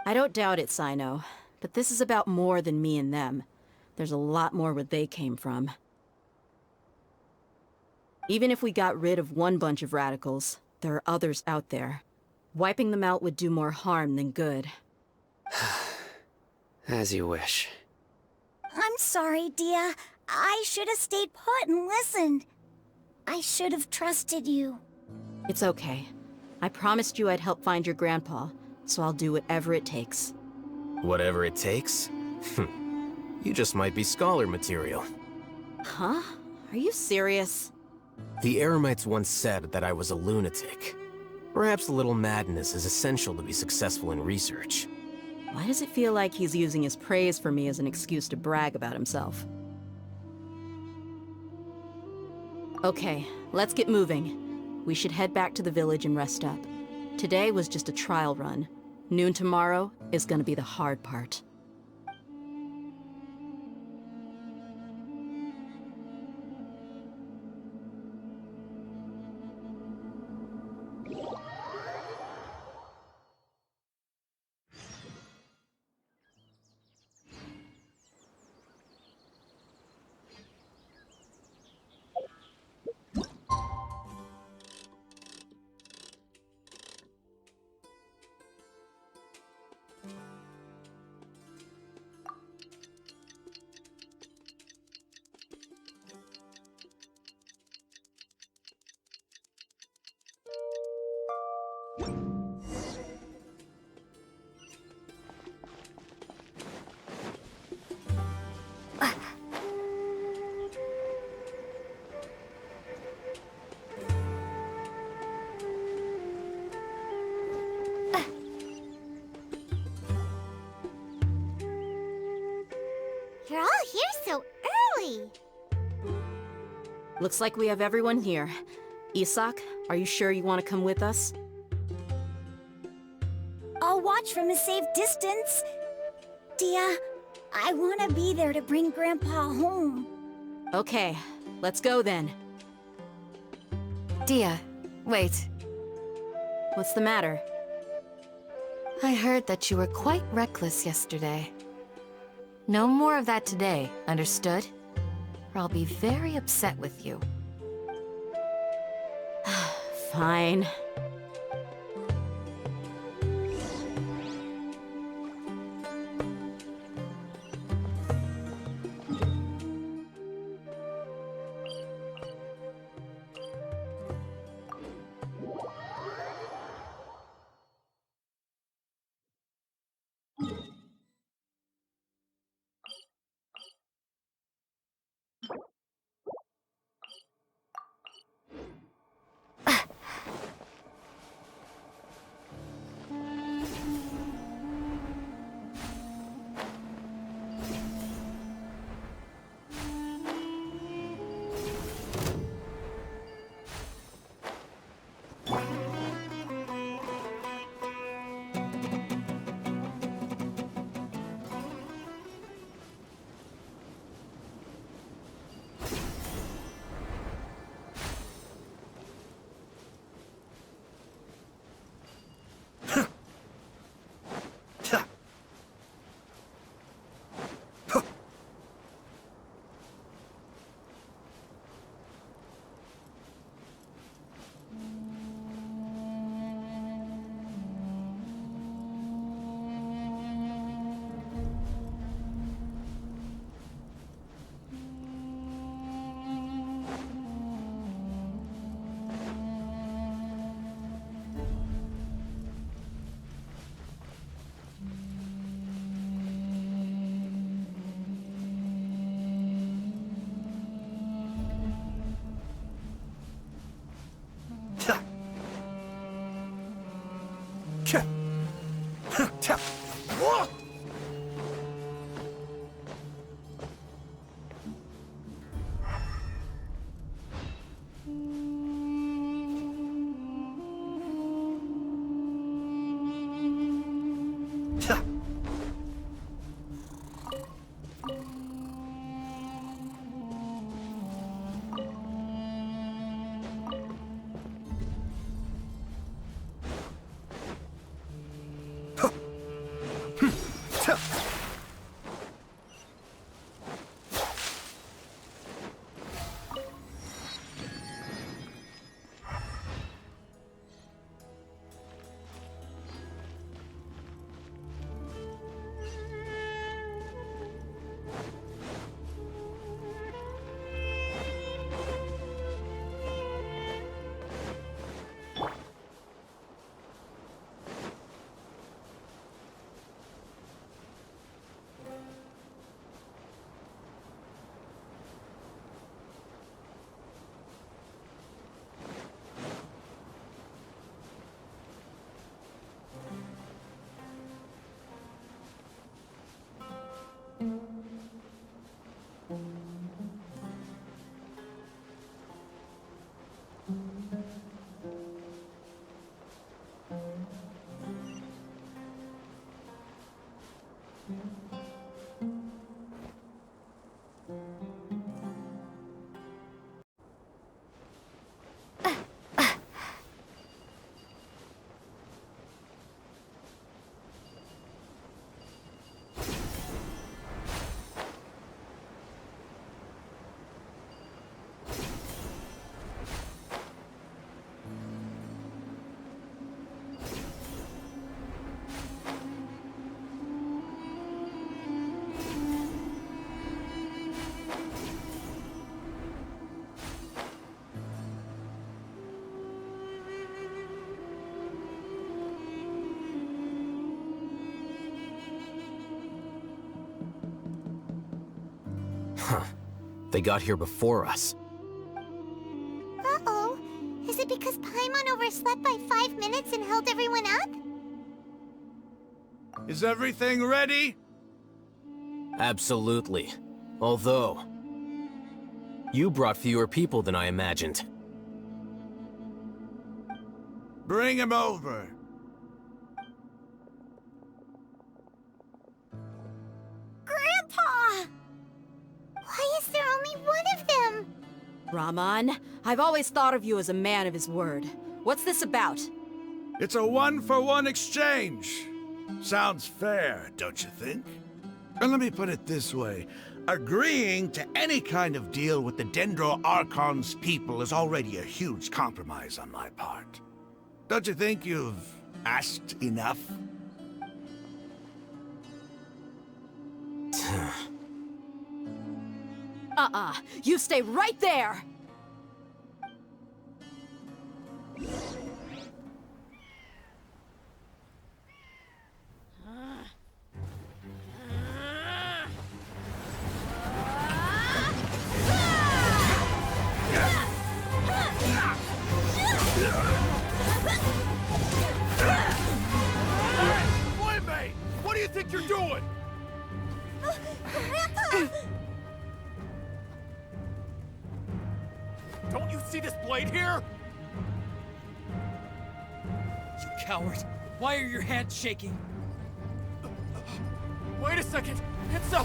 I don't doubt it, Sino. But this is about more than me and them. There's a lot more where they came from. Even if we got rid of one bunch of radicals, there are others out there. Wiping them out would do more harm than good. As you wish. I'm sorry, Dia. I should have stayed put and listened. I should have trusted you. It's okay. I promised you I'd help find your grandpa, so I'll do whatever it takes. Whatever it takes? You just might be scholar material. Huh? Are you serious? The Eremites once said that I was a lunatic. Perhaps a little madness is essential to be successful in research. Why does it feel like he's using his praise for me as an excuse to brag about himself? Okay, let's get moving. We should head back to the village and rest up. Today was just a trial run. Noon tomorrow is gonna be the hard part. You're all here so early. Looks like we have everyone here. Isak, are you sure you want to come with us? I'll watch from a safe distance. Dia, I want to be there to bring Grandpa home. Okay, let's go then. Dia, wait. What's the matter? I heard that you were quite reckless yesterday. No more of that today, understood? Or I'll be very upset with you. Fine. They got here before us. Uh-oh. Is it because Paimon overslept by 5 minutes and held everyone up? Is everything ready? Absolutely. Although, you brought fewer people than I imagined. Bring him over. Grandpa! Why is there only one of them? Rahman, I've always thought of you as a man of his word. What's this about? It's a one-for-one exchange. Sounds fair, don't you think? And let me put it this way. Agreeing to any kind of deal with the Dendro Archon's people is already a huge compromise on my part. Don't you think you've asked enough? You stay right there! Playmate! What do you think you're doing? Grandpa! Don't you see this blade here? You coward! Why are your hands shaking? Wait a second! It's a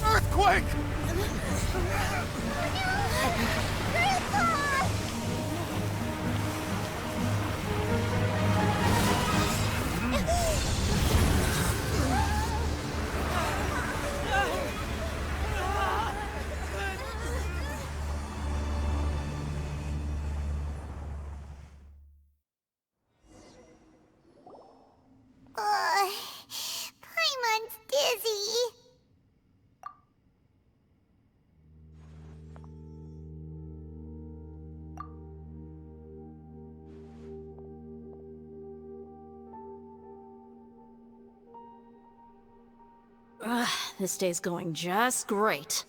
earthquake! Grandpa! Paimon's dizzy. This day's going just great.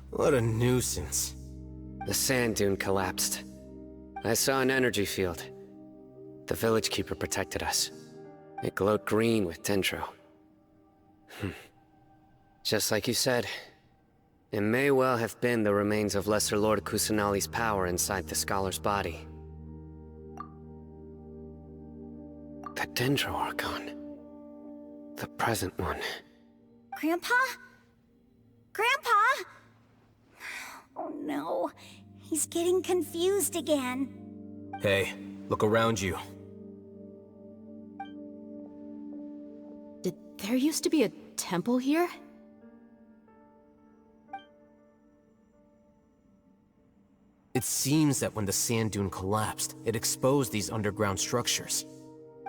What a nuisance. The sand dune collapsed. I saw an energy field. The village keeper protected us. It glowed green with dendro. Just like you said, it may well have been the remains of Lesser Lord Kusanali's power inside the scholar's body. The Dendro Archon. The present one. Grandpa? Grandpa? Oh no, he's getting confused again. Hey, look around you. Did there used to be a temple here? It seems that when the sand dune collapsed, it exposed these underground structures.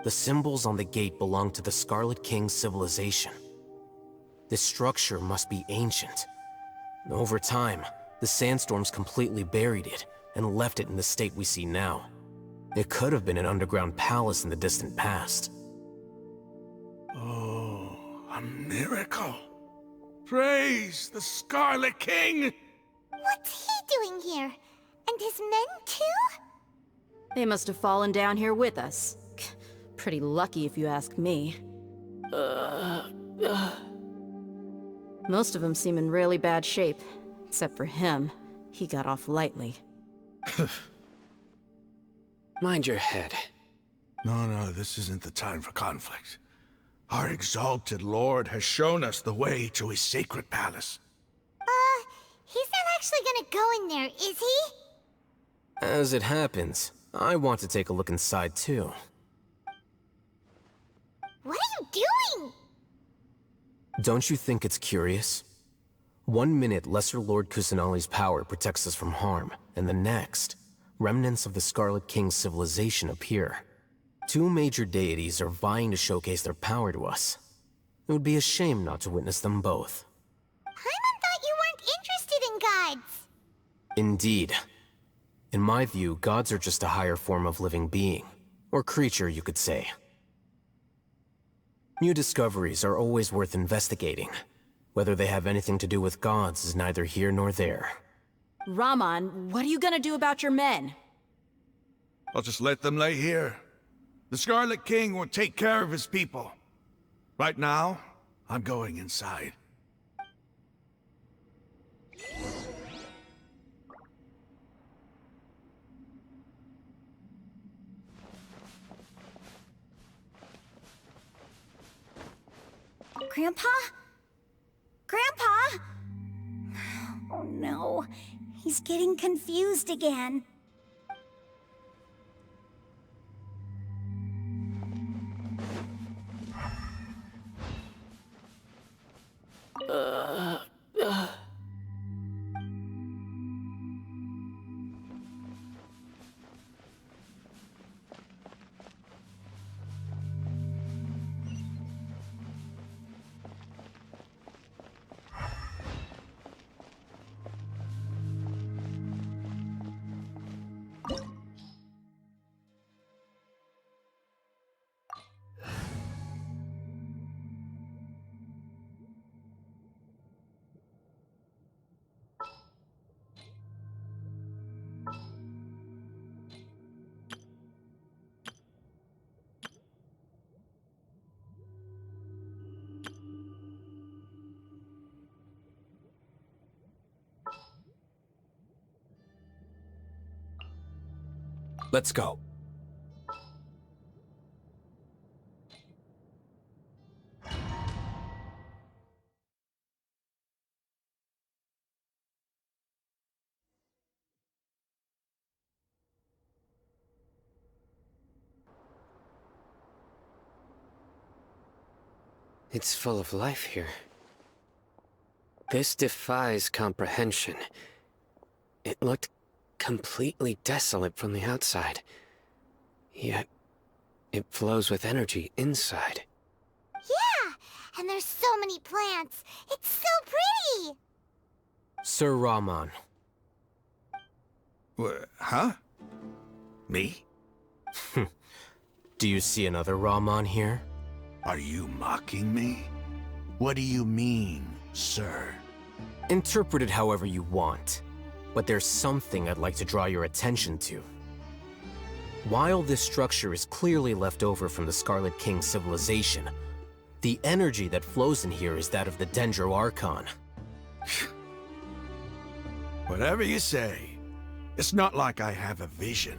The symbols on the gate belong to the Scarlet King's civilization. This structure must be ancient. Over time, the sandstorms completely buried it and left it in the state we see now. It could have been an underground palace in the distant past. Oh, a miracle. Praise the Scarlet King! What's he doing here? And his men too? They must have fallen down here with us. Pretty lucky if you ask me. Most of them seem in really bad shape. Except for him. He got off lightly. Mind your head. No, this isn't the time for conflict. Our exalted lord has shown us the way to his sacred palace. He's not actually gonna go in there, is he? As it happens, I want to take a look inside too. What are you doing? Don't you think it's curious? 1 minute, Lesser Lord Kusanali's power protects us from harm, and the next, remnants of the Scarlet King's civilization appear. Two major deities are vying to showcase their power to us. It would be a shame not to witness them both. Paimon thought you weren't interested in gods. Indeed. In my view, gods are just a higher form of living being, or creature, you could say. New discoveries are always worth investigating. Whether they have anything to do with gods is neither here nor there. Raman, what are you gonna do about your men? I'll just let them lay here. The Scarlet King will take care of his people. Right now, I'm going inside. Grandpa? Grandpa? Oh no, he's getting confused again. Let's go. It's full of life here. This defies comprehension. It looked completely desolate from the outside. Yet, it flows with energy inside. Yeah, and there's so many plants. It's so pretty! Sir Raman. Huh? Me? Do you see another Raman here? Are you mocking me? What do you mean, sir? Interpret it however you want, but there's something I'd like to draw your attention to. While this structure is clearly left over from the Scarlet King civilization, the energy that flows in here is that of the Dendro Archon. Whatever you say. It's not like I have a vision.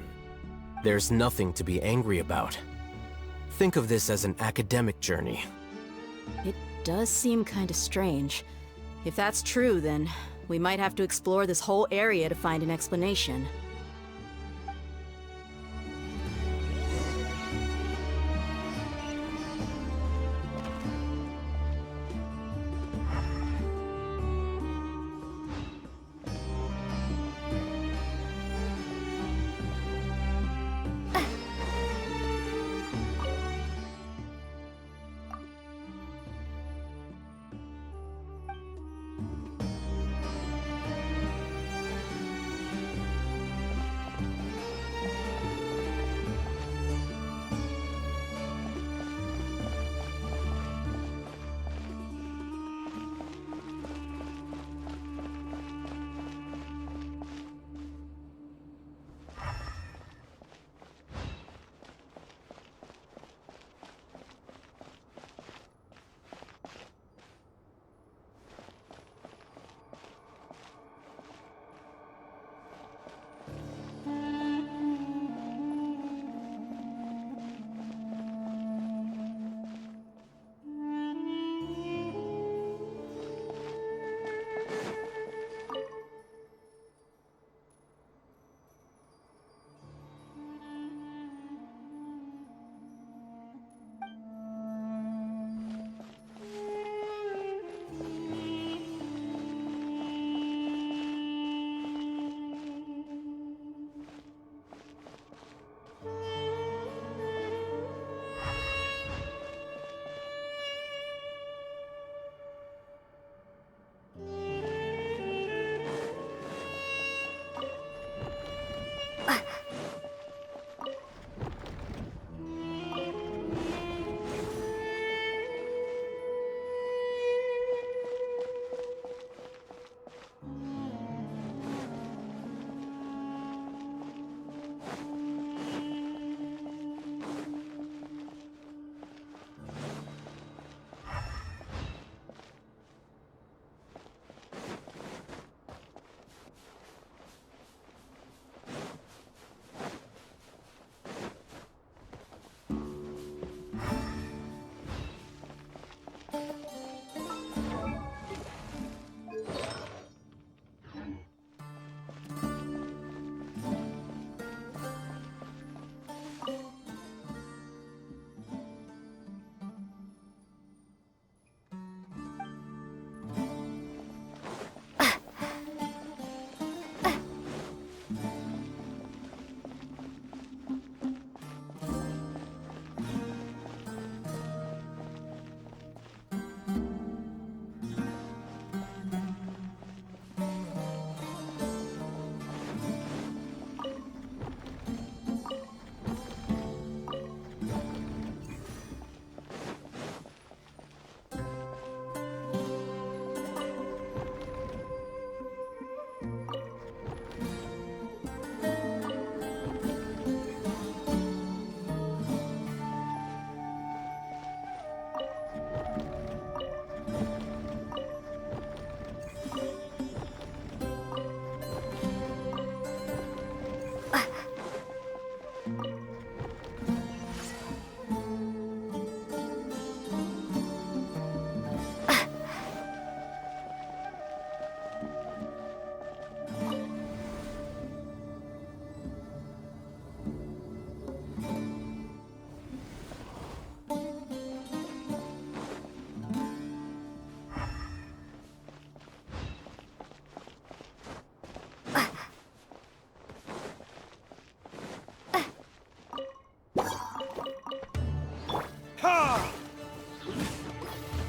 There's nothing to be angry about. Think of this as an academic journey. It does seem kinda strange. If that's true, then we might have to explore this whole area to find an explanation.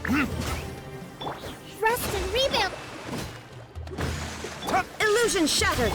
Rest and rebuild! Illusion shattered!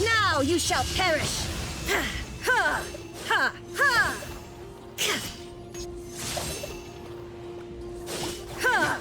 Now you shall perish! Ha! Ha! Ha! Ha! Ha!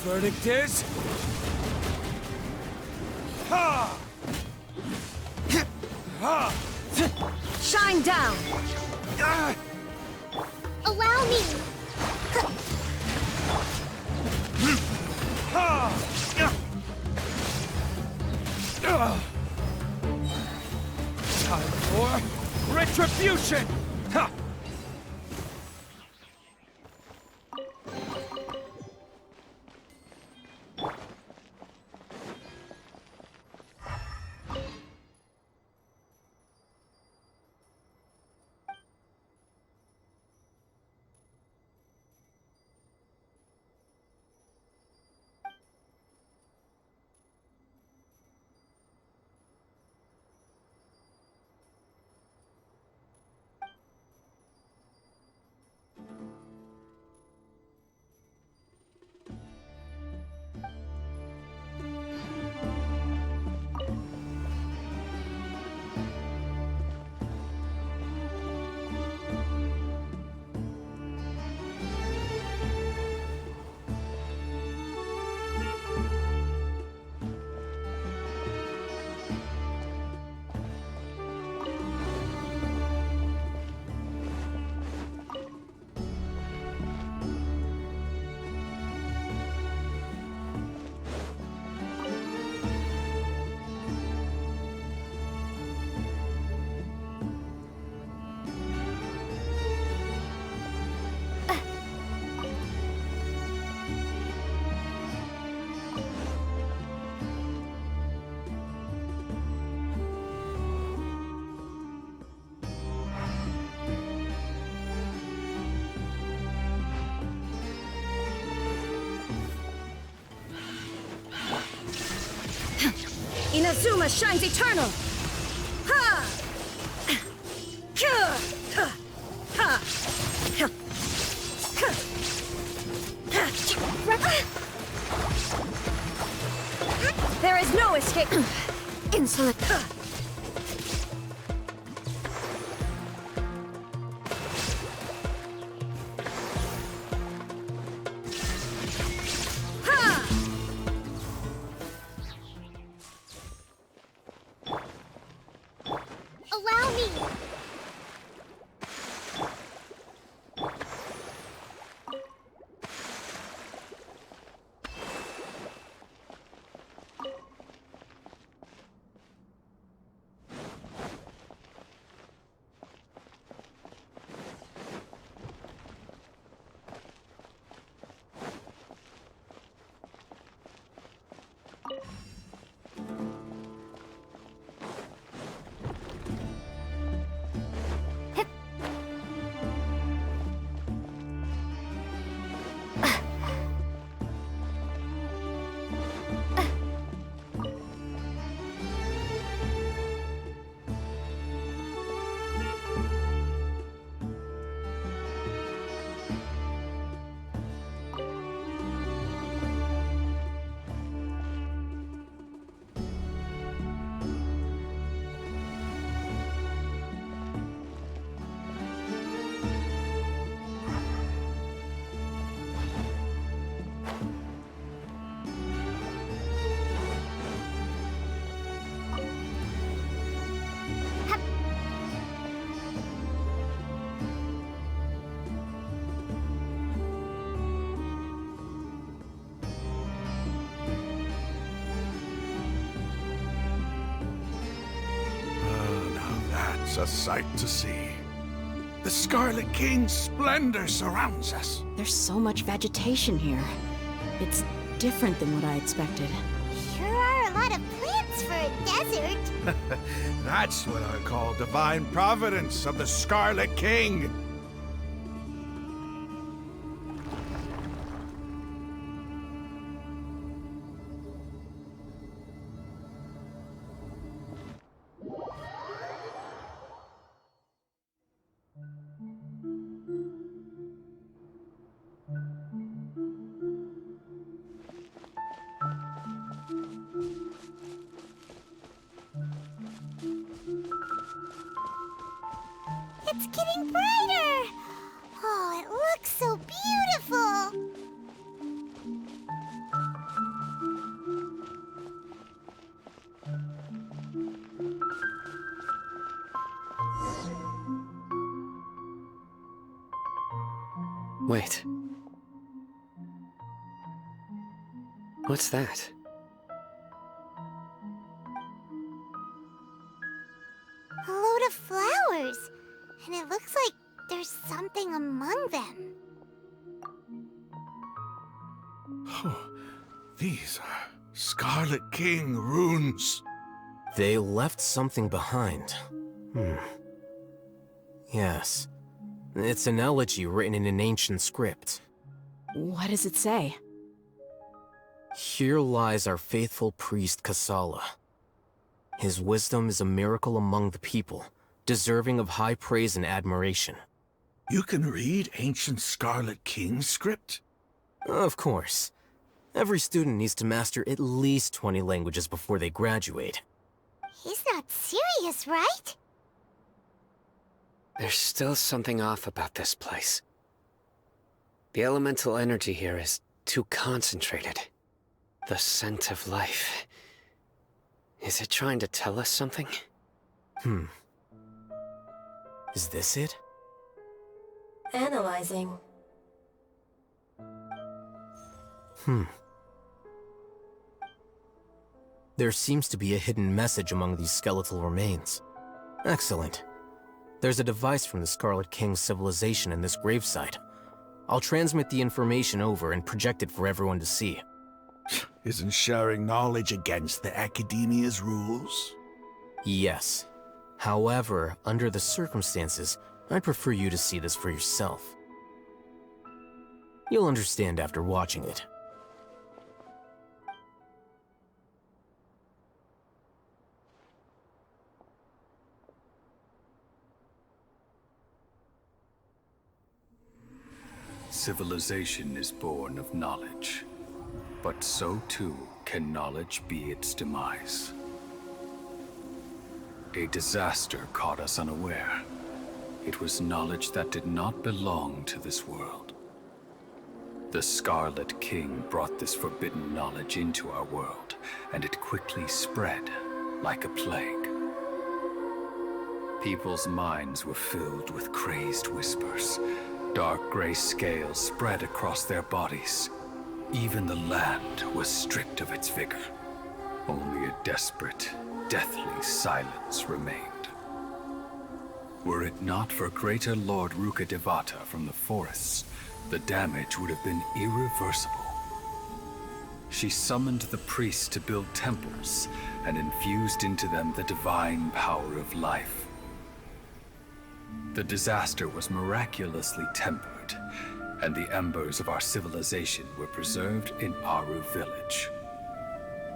Verdict is... Ha! Ha! Shine down! Allow me! Time for retribution! Ha! Inazuma shines eternal! Ha! There is no escape! Insolent! Allow me! A sight to see. The Scarlet King's splendor surrounds us. There's so much vegetation here. It's different than what I expected. Sure are a lot of plants for a desert. That's what I call divine providence of the Scarlet King. It's getting brighter! Oh, it looks so beautiful! Wait. What's that? A load of flowers. And it looks like there's something among them. Oh, these are Scarlet King runes. They left something behind. Yes. It's an elegy written in an ancient script. What does it say? Here lies our faithful priest Kasala. His wisdom is a miracle among the people, deserving of high praise and admiration. You can read ancient Scarlet King script? Of course. Every student needs to master at least 20 languages before they graduate. He's not serious, right? There's still something off about this place. The elemental energy here is too concentrated. The scent of life. Is it trying to tell us something? Is this it? Analyzing. There seems to be a hidden message among these skeletal remains. Excellent. There's a device from the Scarlet King's civilization in this gravesite. I'll transmit the information over and project it for everyone to see. Isn't sharing knowledge against the Academia's rules? Yes. However, under the circumstances, I'd prefer you to see this for yourself. You'll understand after watching it. civilization is born of knowledge, but so too can knowledge be its demise. A disaster caught us unaware. It was knowledge that did not belong to this world. The Scarlet King brought this forbidden knowledge into our world, and it quickly spread like a plague. People's minds were filled with crazed whispers. Dark gray scales spread across their bodies. Even the land was stripped of its vigor. Only a desperate, deathly silence remained. Were it not for greater Lord Rukkhadevata from the forests, the damage would have been irreversible. She summoned the priests to build temples and infused into them the divine power of life. The disaster was miraculously tempered, and the embers of our civilization were preserved in Aru village.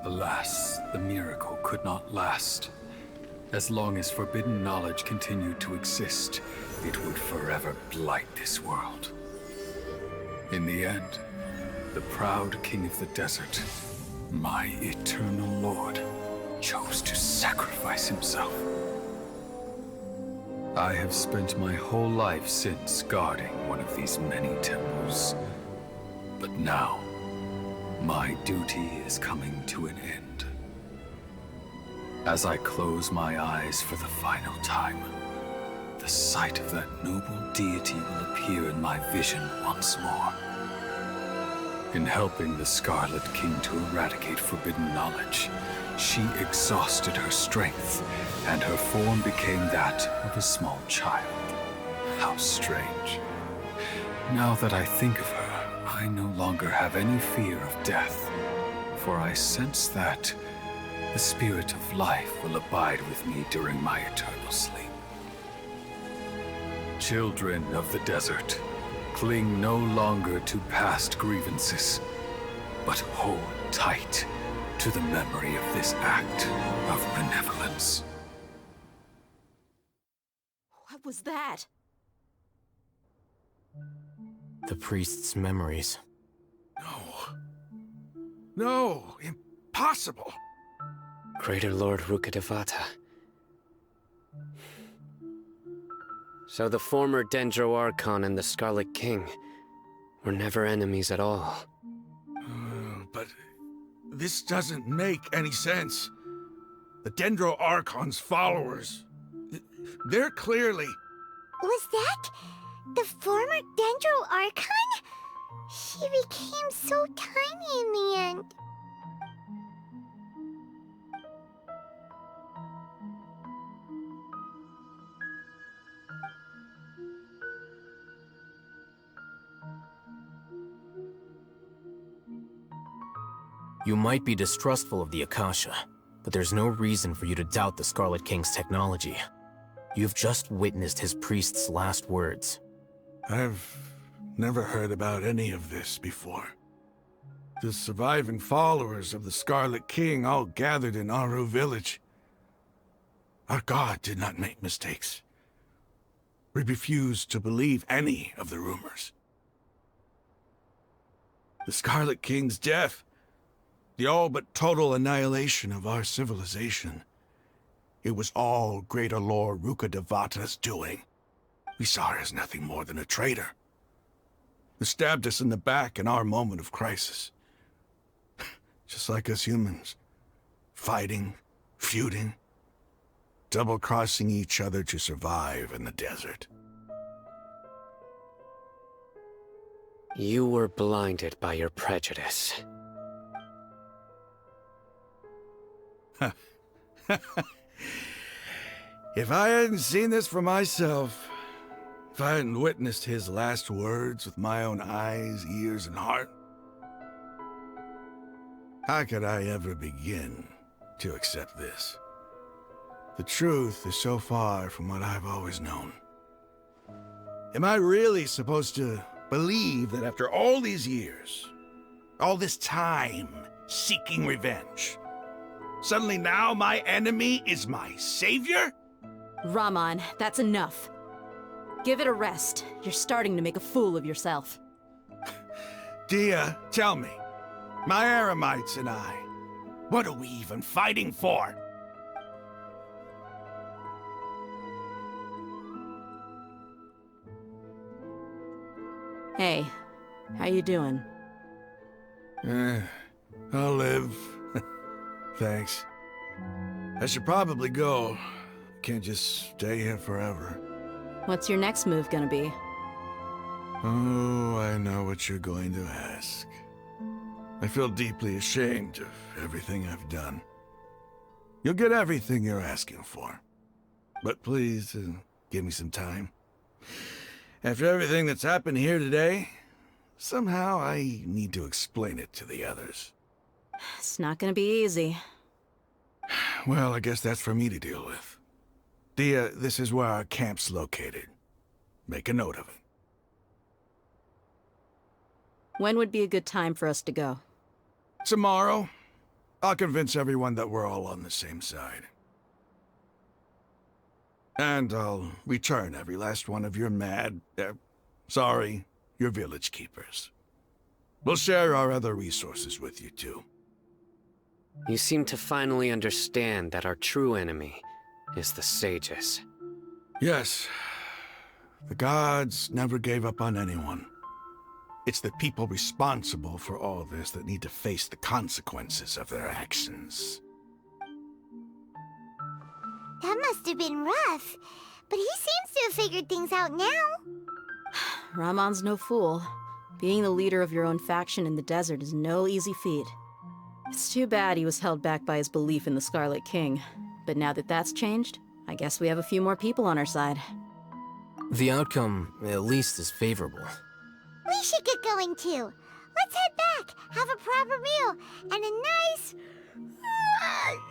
Alas, the miracle could not last. As long as forbidden knowledge continued to exist, it would forever blight this world. In the end, the proud king of the desert, my eternal lord, chose to sacrifice himself. I have spent my whole life since guarding one of these many temples. But now, my duty is coming to an end. As I close my eyes for the final time, the sight of that noble deity will appear in my vision once more. In helping the Scarlet King to eradicate forbidden knowledge, she exhausted her strength, and her form became that of a small child. How strange. Now that I think of her, I no longer have any fear of death, for I sense that the spirit of life will abide with me during my eternal sleep. Children of the desert, cling no longer to past grievances, but hold tight to the memory of this act of benevolence. What was that? The priest's memories. No, impossible. Greater Lord Rukkhadevata. So the former Dendro Archon and the Scarlet King were never enemies at all. But this doesn't make any sense. The Dendro Archon's followers, they're clearly... Was that the former Dendro Archon? She became so tiny in the end. You might be distrustful of the Akasha, but there's no reason for you to doubt the Scarlet King's technology. You've just witnessed his priest's last words. I've never heard about any of this before. The surviving followers of the Scarlet King all gathered in Aru village. Our god did not make mistakes. We refused to believe any of the rumors. The Scarlet King's death, the all but total annihilation of our civilization, it was all Greater Lord Rukkhadevata's doing. We saw her as nothing more than a traitor, who stabbed us in the back in our moment of crisis. Just like us humans, fighting, feuding, double-crossing each other to survive in the desert. You were blinded by your prejudice. If I hadn't seen this for myself, if I hadn't witnessed his last words with my own eyes, ears, and heart, how could I ever begin to accept this? The truth is so far from what I've always known. Am I really supposed to believe that after all these years, all this time seeking revenge, suddenly now my enemy is my savior? Raman, that's enough. Give it a rest. You're starting to make a fool of yourself. Dia, tell me, my Eremites and I, what are we even fighting for? Hey, how you doing? I'll live. Thanks. I should probably go. Can't just stay here forever. What's your next move gonna be? Oh, I know what you're going to ask. I feel deeply ashamed of everything I've done. You'll get everything you're asking for. But please, give me some time. After everything that's happened here today, somehow I need to explain it to the others. It's not gonna be easy. Well, I guess that's for me to deal with. Dia, this is where our camp's located. Make a note of it. When would be a good time for us to go? Tomorrow, I'll convince everyone that we're all on the same side. And I'll return every last one of your your village keepers. We'll share our other resources with you too. You seem to finally understand that our true enemy is the sages. Yes. The gods never gave up on anyone. It's the people responsible for all this that need to face the consequences of their actions. That must have been rough, but he seems to have figured things out now. Ramon's no fool. Being the leader of your own faction in the desert is no easy feat. It's too bad he was held back by his belief in the Scarlet King. But now that that's changed, I guess we have a few more people on our side. The outcome, at least, is favorable. We should get going too. Let's head back, have a proper meal, and a nice,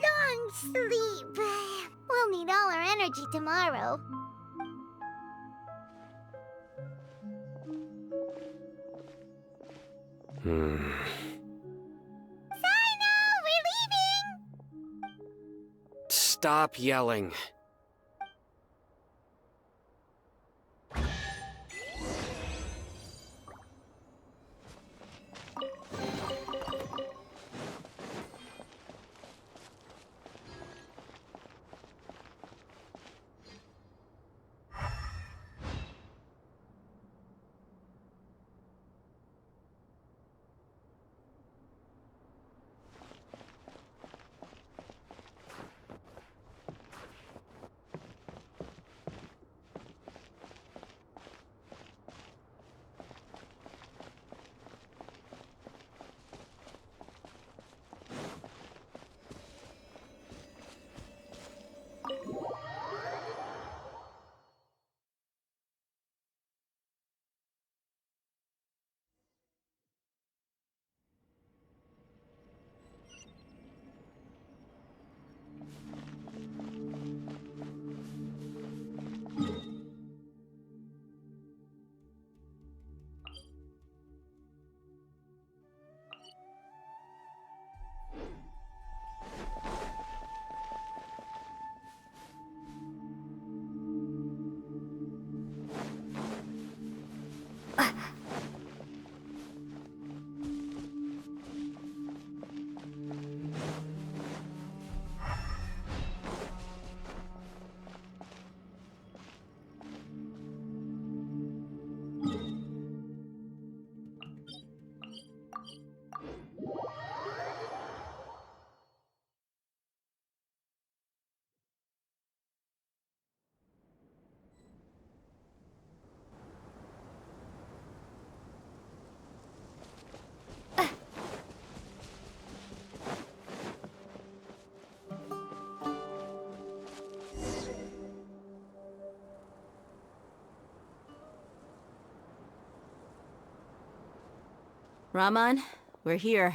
long sleep. We'll need all our energy tomorrow. Sino, we're leaving! Stop yelling. Ramon, we're here.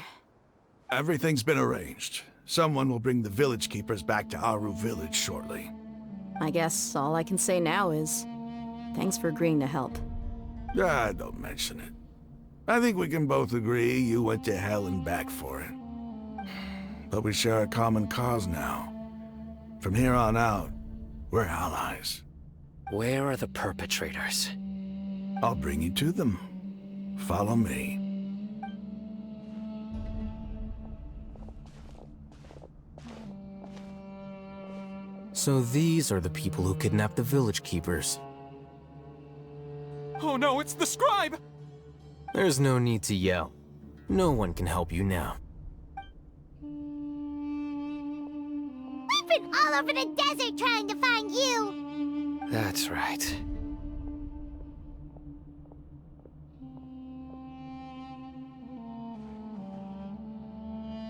Everything's been arranged. Someone will bring the village keepers back to Aru village shortly. I guess all I can say now is, thanks for agreeing to help. Don't mention it. I think we can both agree you went to hell and back for it. But we share a common cause now. From here on out, we're allies. Where are the perpetrators? I'll bring you to them. Follow me. So these are the people who kidnapped the village keepers. Oh no, it's the scribe! There's no need to yell. No one can help you now. We've been all over the desert trying to find you! That's right.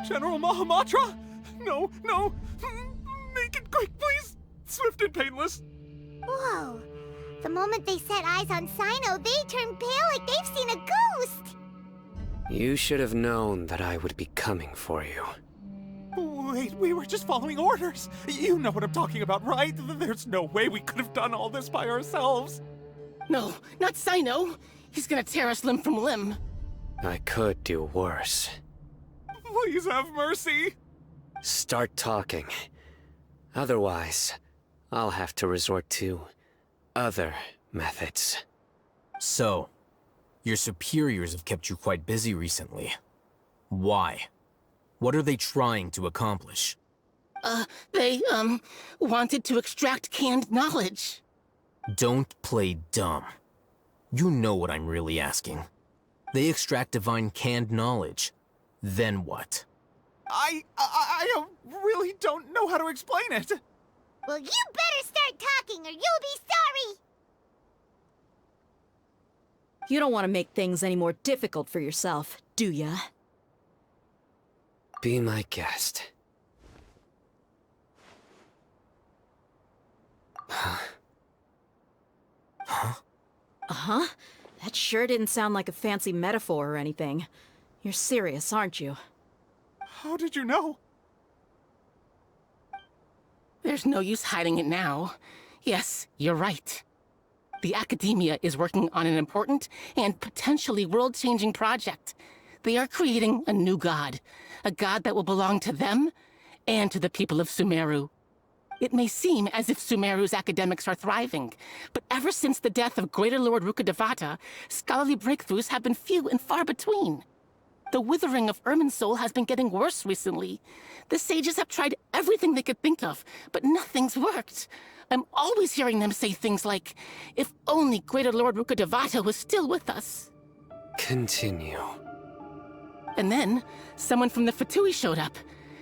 General Mahamatra? No, no! Make it quick, please! Swift and painless! Whoa. The moment they set eyes on Sino, they turn pale like they've seen a ghost! You should have known that I would be coming for you. Wait, we were just following orders. You know what I'm talking about, right? There's no way we could have done all this by ourselves. No, not Sino. He's gonna tear us limb from limb. I could do worse. Please have mercy. Start talking. Otherwise, I'll have to resort to other methods. So, your superiors have kept you quite busy recently. Why? What are they trying to accomplish? They wanted to extract canned knowledge. Don't play dumb. You know what I'm really asking. They extract divine canned knowledge. Then what? I really don't know how to explain it. Well, you better start talking or you'll be sorry! You don't want to make things any more difficult for yourself, do ya? Be my guest. Huh? Huh? Uh-huh. That sure didn't sound like a fancy metaphor or anything. You're serious, aren't you? How did you know? There's no use hiding it now. Yes, you're right. The Academia is working on an important and potentially world-changing project. They are creating a new god. A god that will belong to them and to the people of Sumeru. It may seem as if Sumeru's academics are thriving, but ever since the death of Greater Lord Rukkhadevata, scholarly breakthroughs have been few and far between. The withering of Irminsul has been getting worse recently. The sages have tried everything they could think of, but nothing's worked. I'm always hearing them say things like, if only Greater Lord Rukkhadevata was still with us. Continue. And then, someone from the Fatui showed up.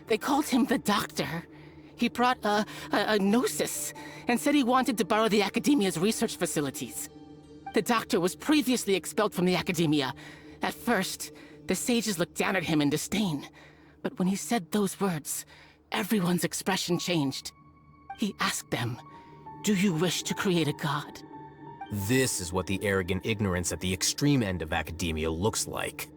They called him the Doctor. He brought a gnosis, and said he wanted to borrow the Academia's research facilities. The Doctor was previously expelled from the Academia. At first, the sages looked down at him in disdain. But when he said those words, everyone's expression changed. He asked them, do you wish to create a god? This is what the arrogant ignorance at the extreme end of academia looks like.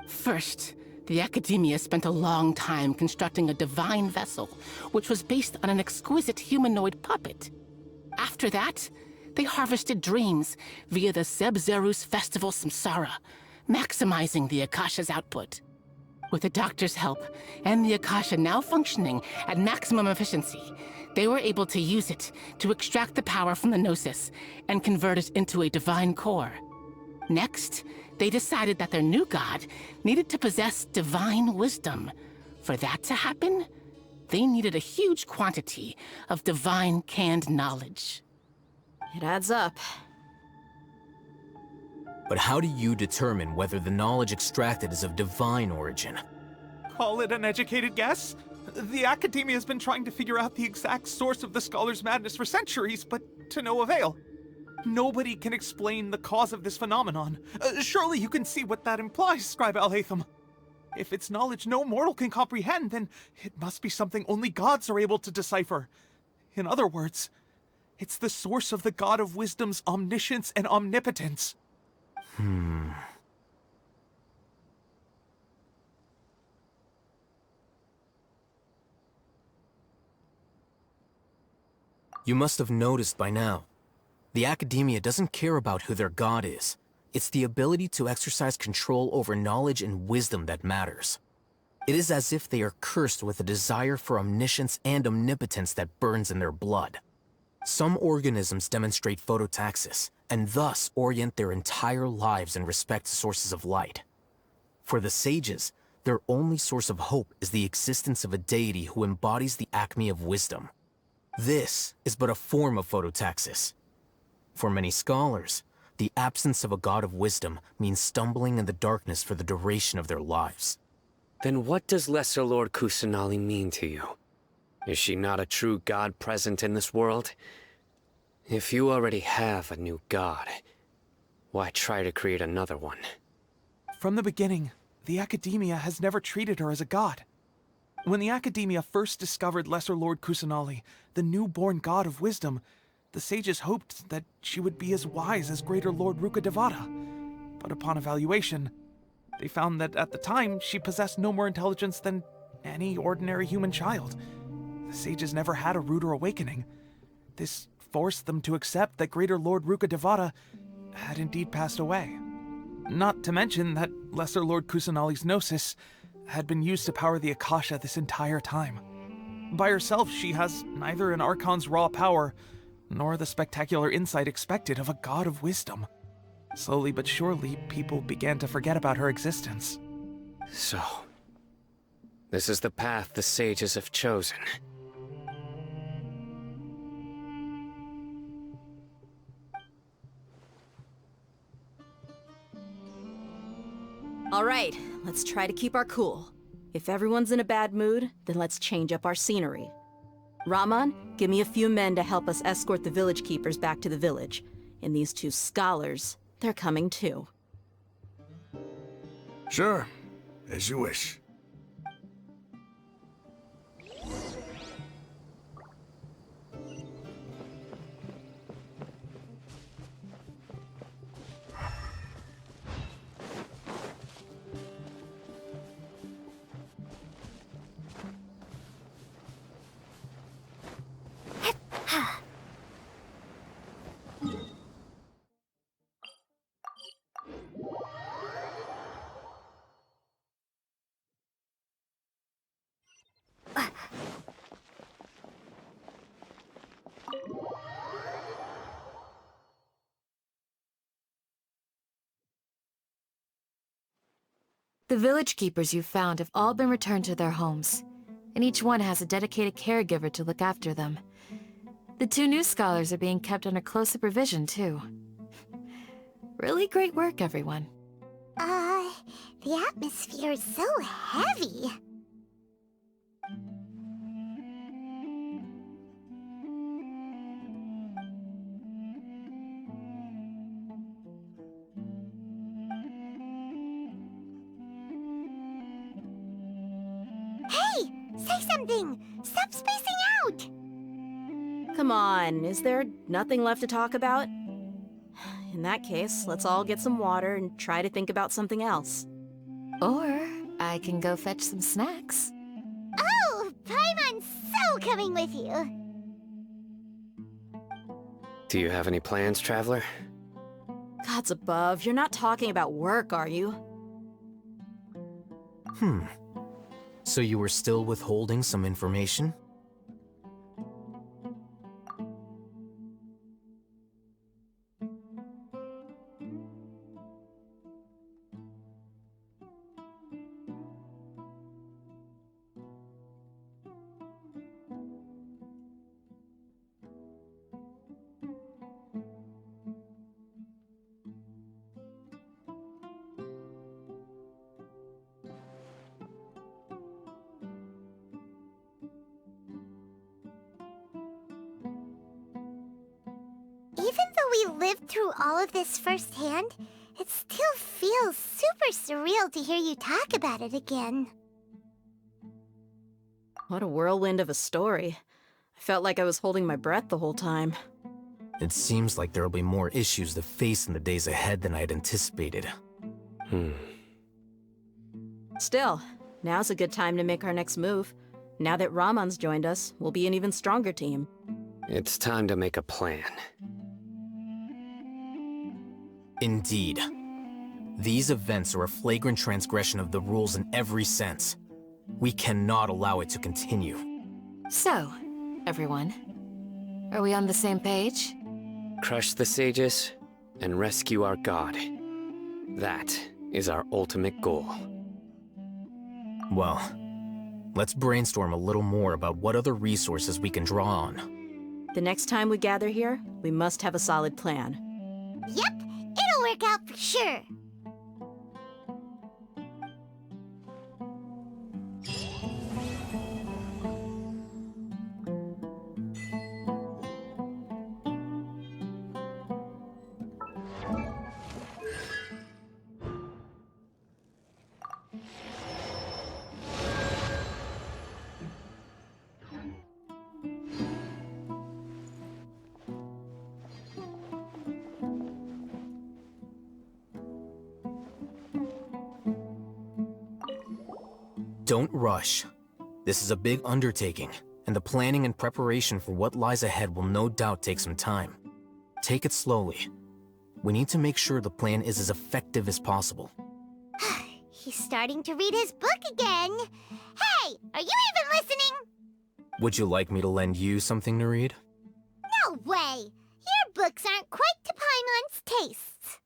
First, the Academia spent a long time constructing a divine vessel, which was based on an exquisite humanoid puppet. After that, they harvested dreams via the Zeb-Zerus Festival Samsara, maximizing the Akasha's output. With the Doctor's help, and the Akasha now functioning at maximum efficiency, they were able to use it to extract the power from the Gnosis and convert it into a divine core. Next, they decided that their new god needed to possess divine wisdom. For that to happen, they needed a huge quantity of divine canned knowledge. It adds up. But how do you determine whether the knowledge extracted is of divine origin? Call it an educated guess? The Academia has been trying to figure out the exact source of the Scholar's madness for centuries, but to no avail. Nobody can explain the cause of this phenomenon. Surely you can see what that implies, Scribe Alhaitham. If it's knowledge no mortal can comprehend, then it must be something only gods are able to decipher. In other words, it's the source of the God of Wisdom's omniscience and omnipotence. You must have noticed by now. The Academia doesn't care about who their god is. It's the ability to exercise control over knowledge and wisdom that matters. It is as if they are cursed with a desire for omniscience and omnipotence that burns in their blood. Some organisms demonstrate phototaxis, and thus orient their entire lives in respect to sources of light. For the sages, their only source of hope is the existence of a deity who embodies the acme of wisdom. This is but a form of phototaxis. For many scholars, the absence of a god of wisdom means stumbling in the darkness for the duration of their lives. Then what does Lesser Lord Kusanali mean to you? Is she not a true god present in this world? If you already have a new god, why try to create another one? From the beginning, the Academia has never treated her as a god. When the Academia first discovered Lesser Lord Kusanali, the newborn god of wisdom, the sages hoped that she would be as wise as Greater Lord Rukkhadevata. But upon evaluation, they found that at the time she possessed no more intelligence than any ordinary human child. The sages never had a ruder awakening. This forced them to accept that Greater Lord Rukkhadevata had indeed passed away. Not to mention that Lesser Lord Kusanali's gnosis had been used to power the Akasha this entire time. By herself, she has neither an Archon's raw power, nor the spectacular insight expected of a god of wisdom. Slowly but surely, people began to forget about her existence. So, this is the path the sages have chosen. All right, let's try to keep our cool. If everyone's in a bad mood, then let's change up our scenery. Raman, give me a few men to help us escort the village keepers back to the village. And these two scholars, they're coming too. Sure, as you wish. The village keepers you've found have all been returned to their homes, and each one has a dedicated caregiver to look after them. The two new scholars are being kept under close supervision, too. Really great work, everyone. The atmosphere is so heavy. Hey! Say something! Stop spacing out! Come on, is there nothing left to talk about? In that case, let's all get some water and try to think about something else. Or I can go fetch some snacks. Oh! Paimon's so coming with you! Do you have any plans, Traveler? Gods above, you're not talking about work, are you? So you were still withholding some information? Even though we lived through all of this firsthand, it still feels super surreal to hear you talk about it again. What a whirlwind of a story. I felt like I was holding my breath the whole time. It seems like there'll be more issues to face in the days ahead than I'd anticipated. Still, now's a good time to make our next move. Now that Raman's joined us, we'll be an even stronger team. It's time to make a plan. Indeed. These events are a flagrant transgression of the rules in every sense. We cannot allow it to continue. So, everyone, are we on the same page? Crush the sages and rescue our god. That is our ultimate goal. Well, let's brainstorm a little more about what other resources we can draw on. The next time we gather here, we must have a solid plan. Yep, it'll work out for sure. Don't rush. This is a big undertaking, and the planning and preparation for what lies ahead will no doubt take some time. Take it slowly. We need to make sure the plan is as effective as possible. He's starting to read his book again. Hey, are you even listening? Would you like me to lend you something to read? No way! Your books aren't quite to Paimon's tastes.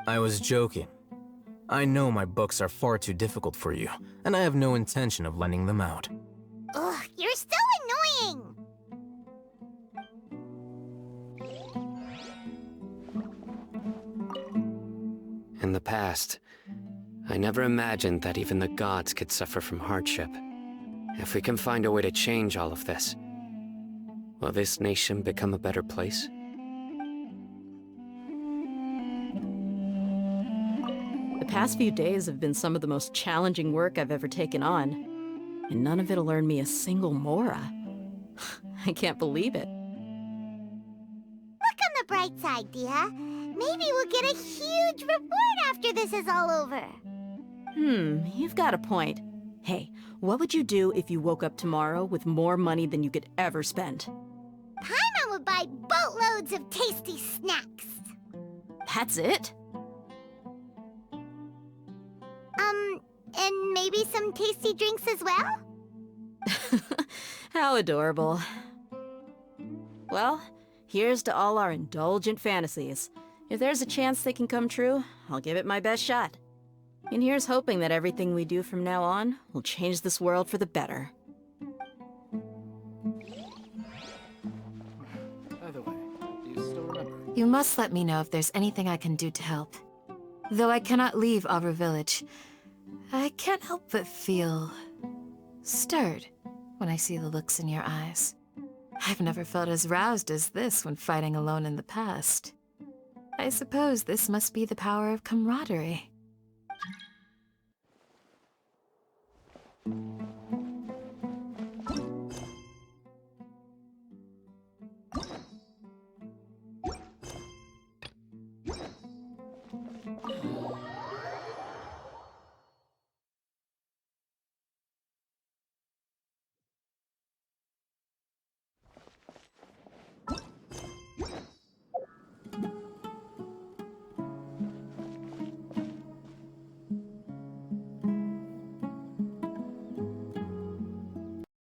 I was joking. I know my books are far too difficult for you, and I have no intention of lending them out. Ugh, you're so annoying! In the past, I never imagined that even the gods could suffer from hardship. If we can find a way to change all of this, will this nation become a better place? The past few days have been some of the most challenging work I've ever taken on, and none of it'll earn me a single mora. I can't believe it. Look on the bright side, Dia. Maybe we'll get a huge reward after this is all over. You've got a point. Hey, what would you do if you woke up tomorrow with more money than you could ever spend? Paimon would buy boatloads of tasty snacks. That's it? And maybe some tasty drinks as well? How adorable. Well, here's to all our indulgent fantasies. If there's a chance they can come true, I'll give it my best shot. And here's hoping that everything we do from now on will change this world for the better. By the way, do you still remember? You must let me know if there's anything I can do to help. Though I cannot leave Aru Village, I can't help but feel stirred when I see the looks in your eyes. I've never felt as roused as this when fighting alone in the past. I suppose this must be the power of camaraderie.